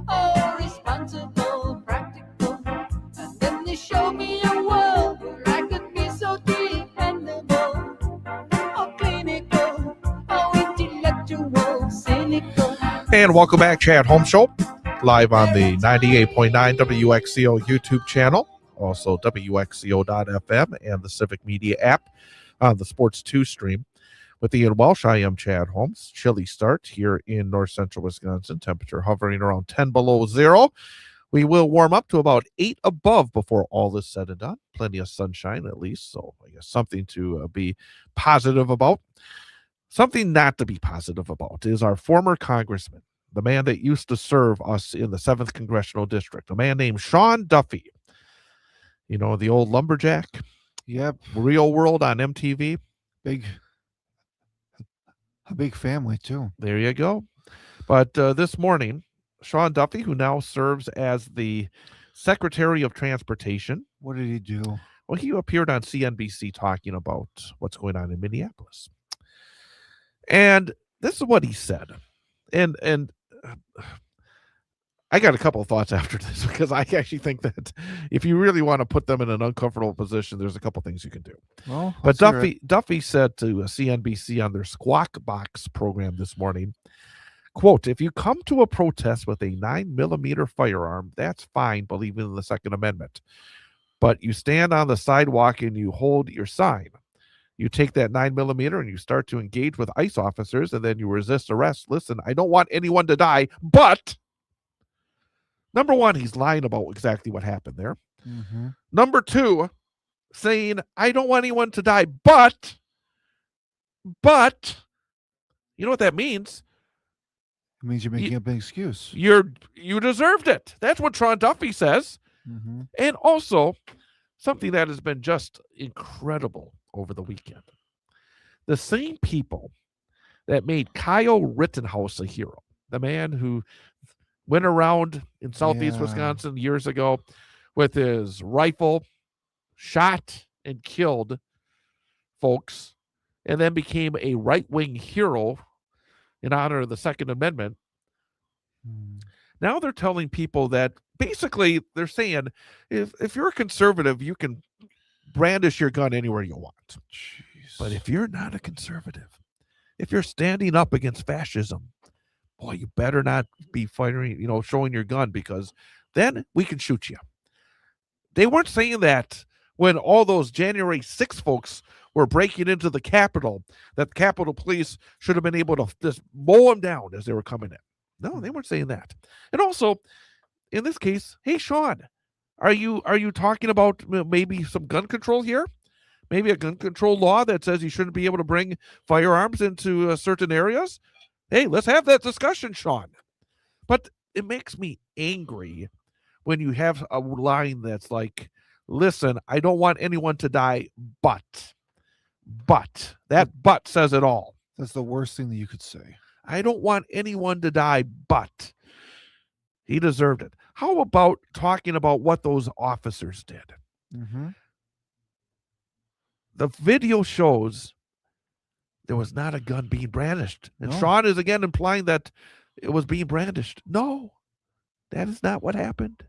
oh, responsible, practical. And then they showed me a world where I could be so dependable, oh, clinical, oh, intellectual, cynical. And welcome back, Chad Holmes Show, live on the 98.9 WXCO YouTube channel, also WXCO.FM and the Civic Media app on the Sports 2 stream. With Ian Welsh, I am Chad Holmes. Chilly start here in north central Wisconsin, temperature hovering around 10 below zero. We will warm up to about 8 above before all is said and done. Plenty of sunshine at least, so I guess something to be positive about. Something not to be positive about is our former congressman, the man that used to serve us in the 7th Congressional District, a man named Sean Duffy. You know, the old lumberjack? Yep. Real World on MTV. A big family, too. There you go. But this morning, Sean Duffy, who now serves as the Secretary of Transportation. What did he do? Well, he appeared on CNBC talking about what's going on in Minneapolis. And this is what he said. And I got a couple of thoughts after this, because I actually think that if you really want to put them in an uncomfortable position, there's a couple things you can do. Well, but Duffy said to CNBC on their Squawk Box program this morning, Quote, if you come to a protest with a 9mm firearm, that's fine, believing in the Second Amendment. But you stand on the sidewalk and you hold your sign. You take that 9mm and you start to engage with ICE officers, and then you resist arrest. Listen, I don't want anyone to die, but number one, he's lying about exactly what happened there. Mm-hmm. Number two, saying, I don't want anyone to die, but, you know what that means? It means you're making up an excuse. You deserved it. That's what Sean Duffy says. Mm-hmm. And also, something that has been just incredible over the weekend. The same people that made Kyle Rittenhouse a hero, the man who went around in southeast Wisconsin years ago with his rifle, shot and killed folks, and then became a right-wing hero in honor of the Second Amendment. Now they're telling people that basically they're saying if you're a conservative, you can brandish your gun anywhere you want. Jeez. But if you're not a conservative, if you're standing up against fascism, boy, you better not be firing, showing your gun, because then we can shoot you. They weren't saying that when all those January 6 folks were breaking into the Capitol, that the Capitol Police should have been able to just mow them down as they were coming in. No, they weren't saying that. And also, in this case, hey, Sean, are you talking about maybe some gun control here? Maybe a gun control law that says you shouldn't be able to bring firearms into certain areas? Hey, let's have that discussion, Sean. But it makes me angry when you have a line that's like, listen, I don't want anyone to die, but that but says it all. That's the worst thing that you could say. I don't want anyone to die, but he deserved it. How about talking about what those officers did? Mm-hmm. The video shows there was not a gun being brandished. And No. Sean is again implying that it was being brandished. No, that is not what happened.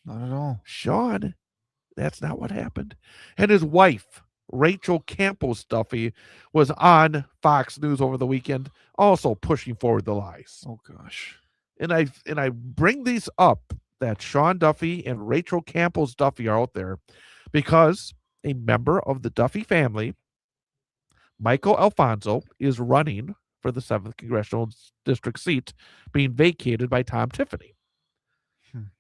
Not at all. Sean, that's not what happened. And his wife, Rachel Campos Duffy, was on Fox News over the weekend, also pushing forward the lies. Oh gosh. And I bring these up, that Sean Duffy and Rachel Campos Duffy are out there because a member of the Duffy family, Michael Alfonso, is running for the 7th Congressional District seat being vacated by Tom Tiffany.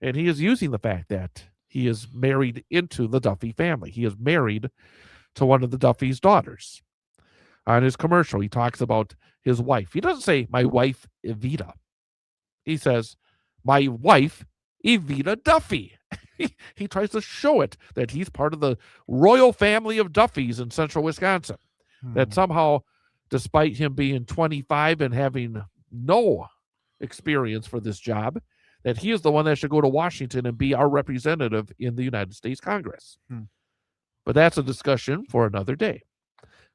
And he is using the fact that he is married into the Duffy family. He is married to one of the Duffy's daughters. On his commercial, he talks about his wife. He doesn't say, my wife, Evita. He says, my wife, Evita Duffy. He tries to show it that he's part of the royal family of Duffys in central Wisconsin. That somehow, despite him being 25 and having no experience for this job, that he is the one that should go to Washington and be our representative in the United States Congress. But that's a discussion for another day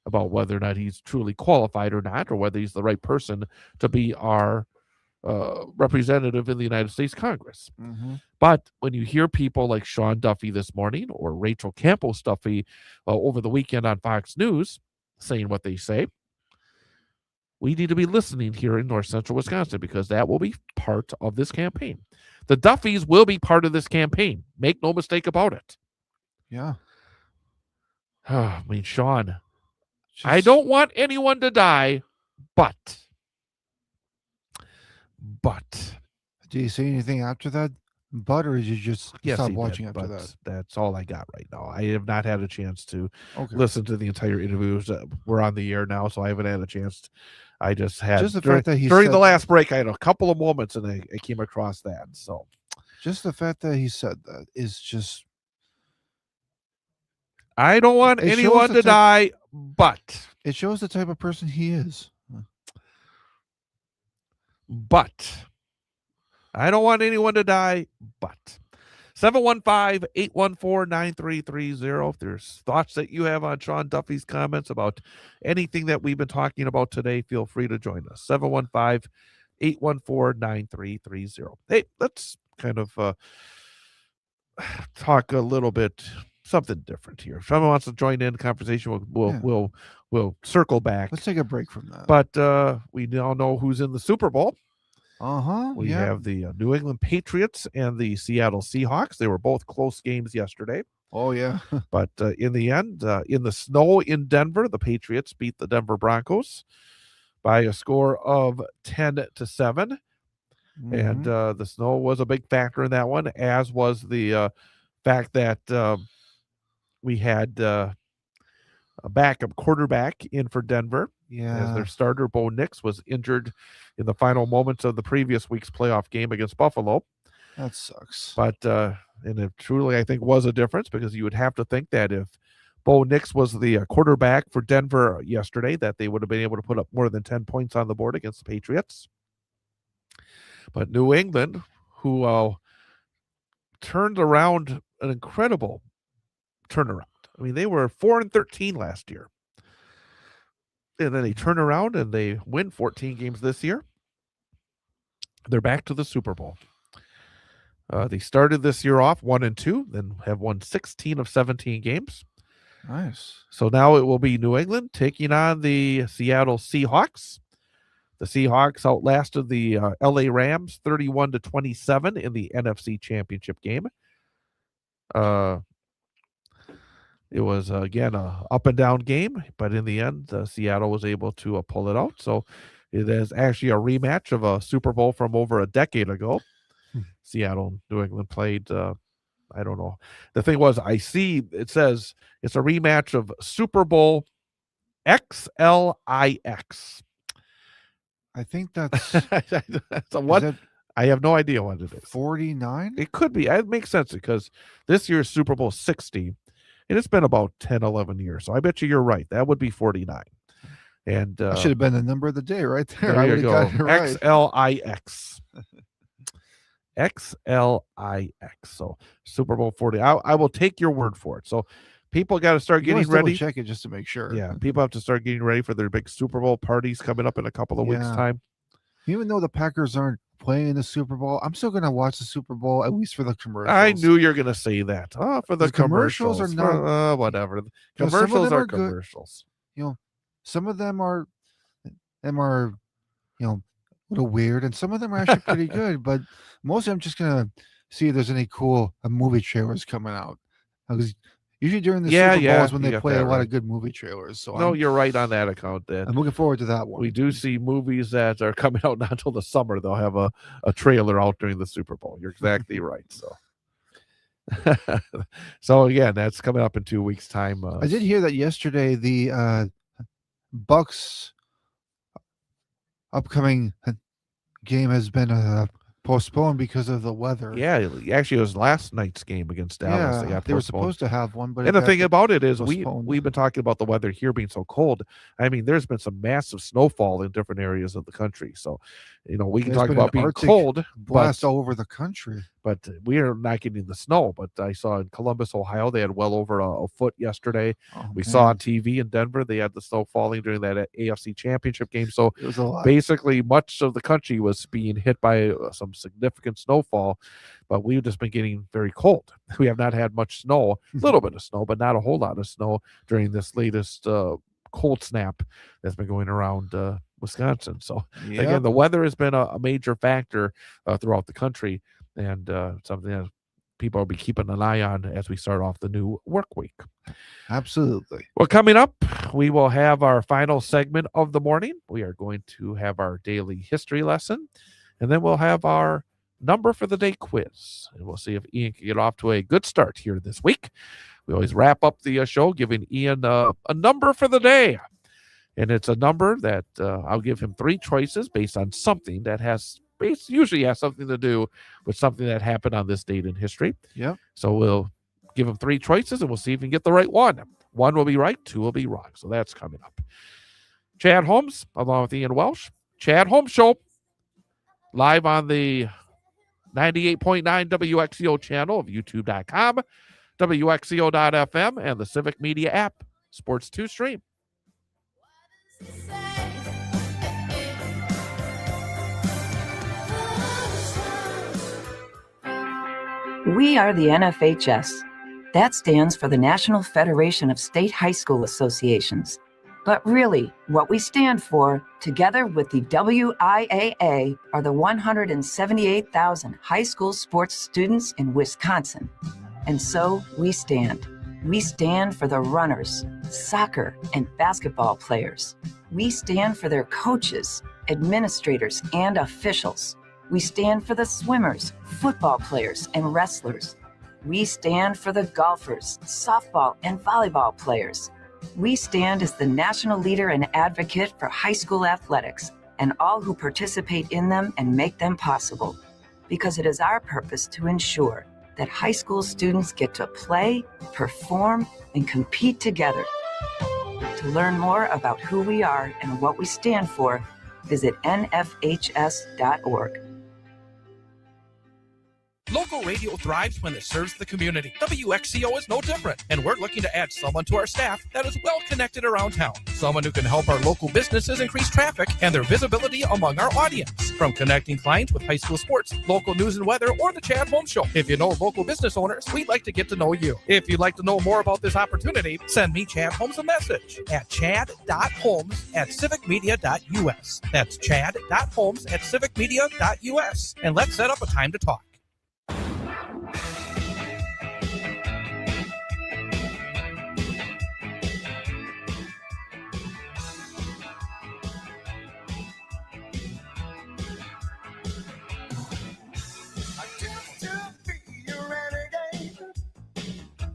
about whether or not he's truly qualified or not, or whether he's the right person to be our representative in the United States Congress. Mm-hmm. But when you hear people like Sean Duffy this morning or Rachel Campos Duffy over the weekend on Fox News saying what they say, we need to be listening here in north central Wisconsin, because that will be part of this campaign. The Duffys will be part of this campaign. Make no mistake about it. Yeah. I mean, Sean, I don't want anyone to die, but. Did you say anything after that? But, or did you just stop he watching did, after but that? that's all I got right now. I have not had a chance to Okay. listen to the entire interviews. We're on the air now, so I haven't had a chance. I just had Just the fact that he during said the that- last break, I had a couple of moments and I came across that. So Just the fact that he said that is just. I don't want It shows anyone the to die, but It shows the type of person he is. I don't want anyone to die, but 715-814-9330. If there's thoughts that you have on Sean Duffy's comments about anything that we've been talking about today, feel free to join us. 715-814-9330. Hey, let's kind of talk a little bit something different here. If someone wants to join in the conversation, we'll we'll circle back. Let's take a break from that. But we now know who's in the Super Bowl. We Yeah. have the New England Patriots and the Seattle Seahawks. They were both close games yesterday. Oh, yeah. But in the end, in the snow in Denver, the Patriots beat the Denver Broncos by a score of 10-7. And the snow was a big factor in that one, as was the fact that we had a backup quarterback in for Denver. As their starter, Bo Nix, was injured in the final moments of the previous week's playoff game against Buffalo. That sucks. But and it truly, I think, was a difference, because you would have to think that if Bo Nix was the quarterback for Denver yesterday, that they would have been able to put up more than 10 points on the board against the Patriots. But New England, who turned around an incredible turnaround. I mean, they were 4-13 last year. And then they turn around and they win 14 games this year. They're back to the Super Bowl. They started this year off 1-2, then have won 16 of 17 games. Nice. So now it will be New England taking on the Seattle Seahawks. The Seahawks outlasted the LA Rams 31-27 in the NFC Championship game. It was, again, a up and down game, but in the end, Seattle was able to pull it out. So it is actually a rematch of a Super Bowl from over a decade ago. Seattle and New England played, I don't know. The thing was, I see it says it's a rematch of Super Bowl XLIX. I think that's so what? I have no idea what it is. 49? It could be. It makes sense, because this year's Super Bowl 60, and it's been about 10, 11 years. So I bet you're right. That would be 49. And that should have been the number of the day right there. There I you would go. have gotten it right. XLIX. XLIX. So Super Bowl 40. I will take your word for it. So people got to start You always getting ready. Check it just to make sure. Yeah, people have to start getting ready for their big Super Bowl parties coming up in a couple of weeks' time. Even though the Packers aren't playing the Super Bowl, I'm still going to watch the Super Bowl, at least for the commercials. I knew you were going to say that. Oh, for the commercials. Are not whatever. The you know, commercials are good. commercials. You know, some of them are, you know, a little weird, and some of them are actually pretty good. But mostly, I'm just going to see if there's any cool movie trailers coming out. Because usually during the Super Bowl is when they play a lot of good movie trailers. So no, you're right on that account. Then I'm looking forward to that one. We do see movies that are coming out not until the summer. They'll have a trailer out during the Super Bowl. You're exactly right. So, so again, that's coming up in 2 weeks' time. I did hear that yesterday. The Bucks upcoming game has been postponed because of the weather. Yeah, actually, it was last night's game against Dallas. Yeah, they were supposed to have one, but and the thing about it is, postponed. we've been talking about the weather here being so cold. I mean, there's been some massive snowfall in different areas of the country. So, you know, we can talk about being cold, blast all over the country. But we are not getting the snow. But I saw in Columbus, Ohio, they had well over a foot yesterday. We saw on TV in Denver, they had the snow falling during that AFC Championship game. So it was a lot. Basically, much of the country was being hit by some significant snowfall. But we've just been getting very cold. We have not had much snow, a little bit of snow, but not a whole lot of snow during this latest cold snap that's been going around Wisconsin. So again, the weather has been a major factor throughout the country, and something that people will be keeping an eye on as we start off the new work week. Absolutely. Well, coming up, we will have our final segment of the morning. We are going to have our daily history lesson, and then we'll have our number for the day quiz. And we'll see if Ian can get off to a good start here this week. We always wrap up the show giving Ian a number for the day. And it's a number that I'll give him 3 choices based on something that usually has something to do with something that happened on this date in history. Yeah. So we'll give him 3 choices and we'll see if we can get the right one. 1 will be right, 2 will be wrong. So that's coming up. Chad Holmes, along with Ian Welsh. Chad Holmes Show, live on the 98.9 WXCO channel of YouTube.com, WXCO.FM, and the Civic Media app, Sports 2 Stream. We are the NFHS. That stands for the National Federation of State High School Associations. But really, what we stand for, together with the WIAA, are the 178,000 high school sports students in Wisconsin. And so we stand. We stand for the runners, soccer and basketball players. We stand for their coaches, administrators, and officials. We stand for the swimmers, football players, and wrestlers. We stand for the golfers, softball, and volleyball players. We stand as the national leader and advocate for high school athletics and all who participate in them and make them possible, because it is our purpose to ensure that high school students get to play, perform, and compete together. To learn more about who we are and what we stand for, visit nfhs.org. Local radio thrives when it serves the community. WXCO is no different, and we're looking to add someone to our staff that is well connected around town. Someone who can help our local businesses increase traffic and their visibility among our audience. From connecting clients with high school sports, local news and weather, or the Chad Holmes Show. If you know local business owners, we'd like to get to know you. If you'd like to know more about this opportunity, send me, Chad Holmes, a message at chad.holmes@civicmedia.us. That's chad.holmes@civicmedia.us. And let's set up a time to talk.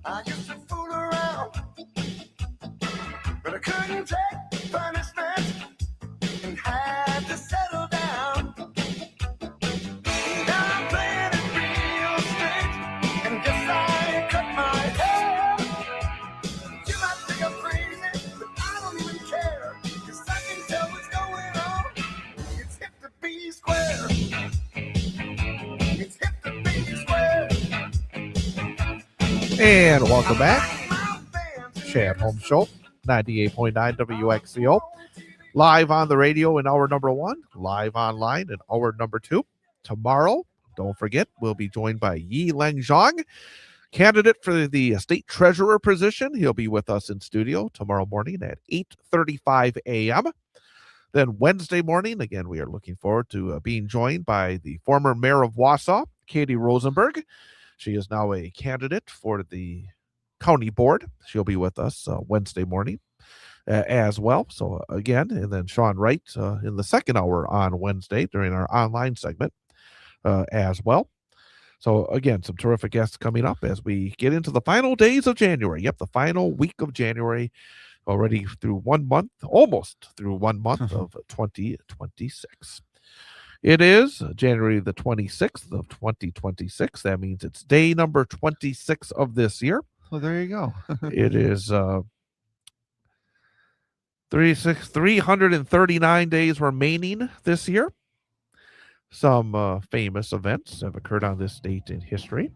I used to fool around, but I couldn't take punishment and had to settle down. Now I'm playing it real straight, and guess I cut my hair. You might think I'm crazy, but I don't even care, 'cause I can tell what's going on. It's hip to be square. It's hip to be square. And welcome back. Chad Holmes Show, 98.9 WXCO. Live on the radio in hour number 1, live online in hour number 2. Tomorrow, don't forget, we'll be joined by Yi Leng Zhang, candidate for the state treasurer position. He'll be with us in studio tomorrow morning at 8:35 a.m. Then Wednesday morning, again, we are looking forward to being joined by the former mayor of Wausau, Katie Rosenberg. She is now a candidate for the county board. She'll be with us Wednesday morning as well. So again, and then Sean Wright in the second hour on Wednesday during our online segment as well. So again, some terrific guests coming up as we get into the final days of January. Yep, the final week of January, already through 1 month, almost through 1 month of 2026. It is January the 26th of 2026. That means it's day number 26 of this year. Well, there you go. It is 339 days remaining this year. Some famous events have occurred on this date in history.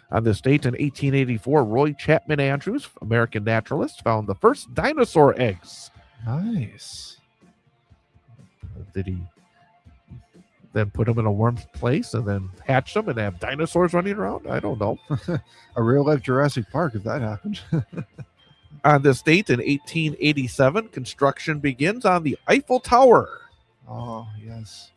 On this date in 1884, Roy Chapman Andrews, American naturalist, found the first dinosaur eggs. Nice. Did he then put them in a warm place and then hatch them and have dinosaurs running around? I don't know. A real life Jurassic Park if that happened. On this date in 1887, construction begins on the Eiffel Tower. Oh, yes.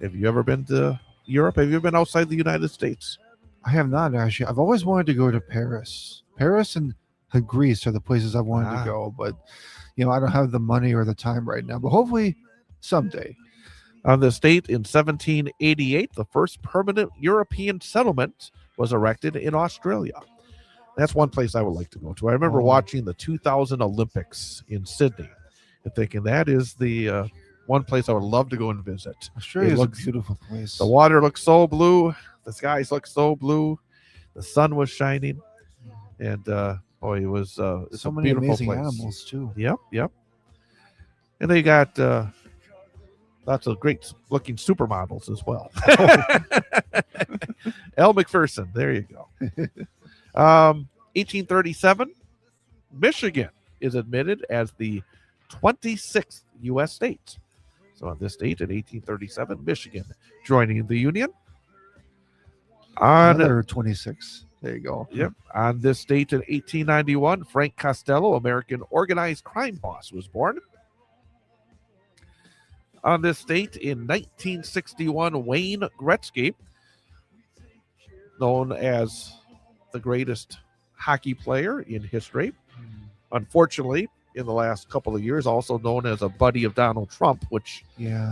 Have you ever been to Europe? Have you been outside the United States? I have not, actually. I've always wanted to go to Paris. Paris and Greece are the places I've wanted to go, but I don't have the money or the time right now, but hopefully someday. On this date in 1788, the first permanent European settlement was erected in Australia. That's one place I would like to go to. I remember watching the 2000 Olympics in Sydney and thinking that is the one place I would love to go and visit. Australia is a beautiful place. The water looks so blue. The skies look so blue. The sun was shining. And it was it's so a many beautiful amazing place. animals, too. Yep. And they got lots of great looking supermodels as well. Elle McPherson, there you go. 1837, Michigan is admitted as the 26th U.S. state. So on this date in 1837, Michigan joining the Union. Another 26. There you go. Yep. On this date in 1891, Frank Costello, American organized crime boss, was born. On this date in 1961, Wayne Gretzky, known as the greatest hockey player in history, unfortunately, in the last couple of years, also known as a buddy of Donald Trump, which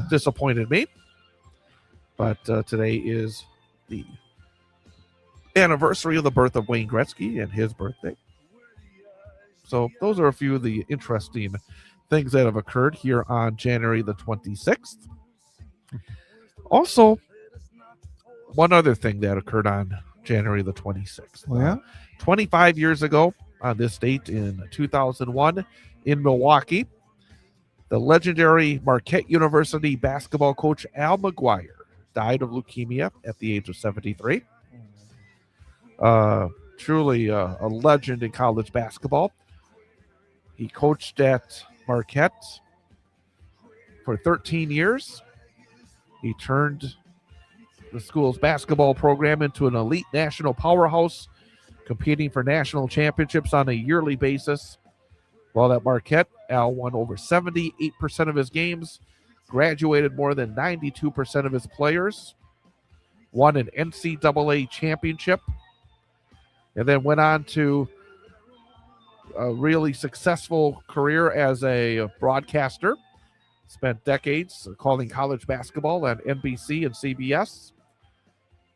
disappointed me. But today is the anniversary of the birth of Wayne Gretzky and his birthday. So those are a few of the interesting things that have occurred here on January the 26th. Also, one other thing that occurred on January the 26th. Oh, yeah? 25 years ago, on this date in 2001, in Milwaukee, the legendary Marquette University basketball coach Al McGuire died of leukemia at the age of 73. Truly a legend in college basketball. He coached at Marquette for 13 years. He turned the school's basketball program into an elite national powerhouse, competing for national championships on a yearly basis. While at Marquette, Al won over 78% of his games, graduated more than 92% of his players, won an NCAA championship, and then went on to a really successful career as a broadcaster. Spent decades calling college basketball on NBC and CBS.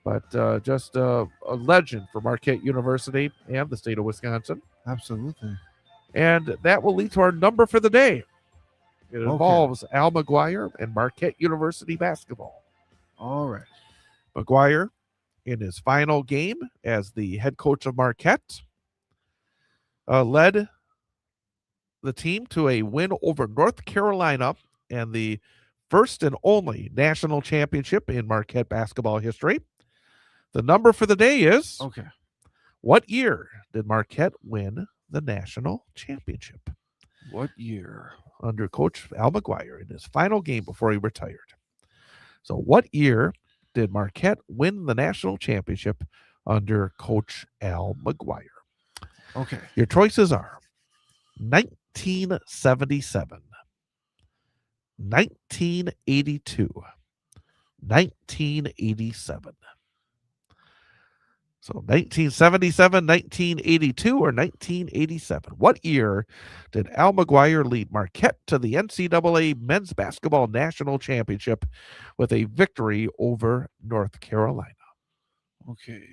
But just a legend for Marquette University and the state of Wisconsin. Absolutely. And that will lead to our number for the day. It involves Al McGuire and Marquette University basketball. All right. McGuire, in his final game as the head coach of Marquette, led the team to a win over North Carolina and the first and only national championship in Marquette basketball history. The number for the day is, what year did Marquette win the national championship? What year? Under Coach Al McGuire in his final game before he retired. So what year did Marquette win the national championship under Coach Al McGuire? Okay. Your choices are 1977, 1982, 1987. So 1977, 1982, or 1987. What year did Al McGuire lead Marquette to the NCAA Men's Basketball National Championship with a victory over North Carolina? Okay.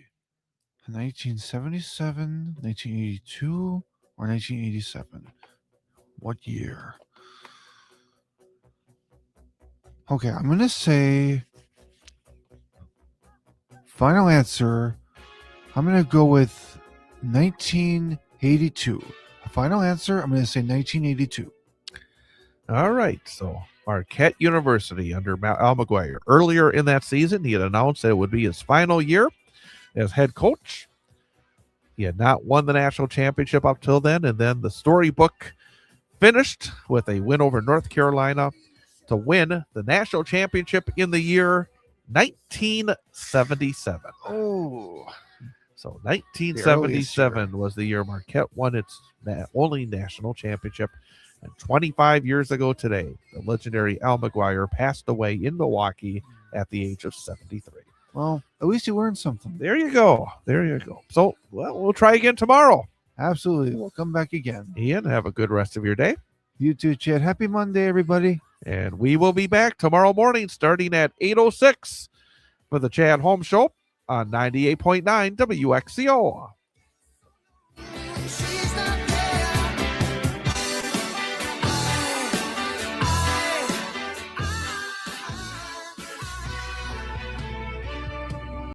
1977, 1982, or 1987? What year? Okay, I'm going to say final answer. I'm going to go with 1982. Final answer, I'm going to say 1982. All right, so Marquette University under Al McGuire. Earlier in that season, he had announced that it would be his final year as head coach. He had not won the national championship up till then, and then the storybook finished with a win over North Carolina to win the national championship in the year 1977. Oh. So 1977 was the year Marquette won its only national championship. And 25 years ago today, the legendary Al McGuire passed away in Milwaukee at the age of 73. Well, at least you learned something. There you go. There you go. So, we'll try again tomorrow. Absolutely. We'll come back again. Ian, have a good rest of your day. You too, Chad. Happy Monday, everybody. And we will be back tomorrow morning starting at 8:06 for the Chad Holmes Show on 98.9 WXCO.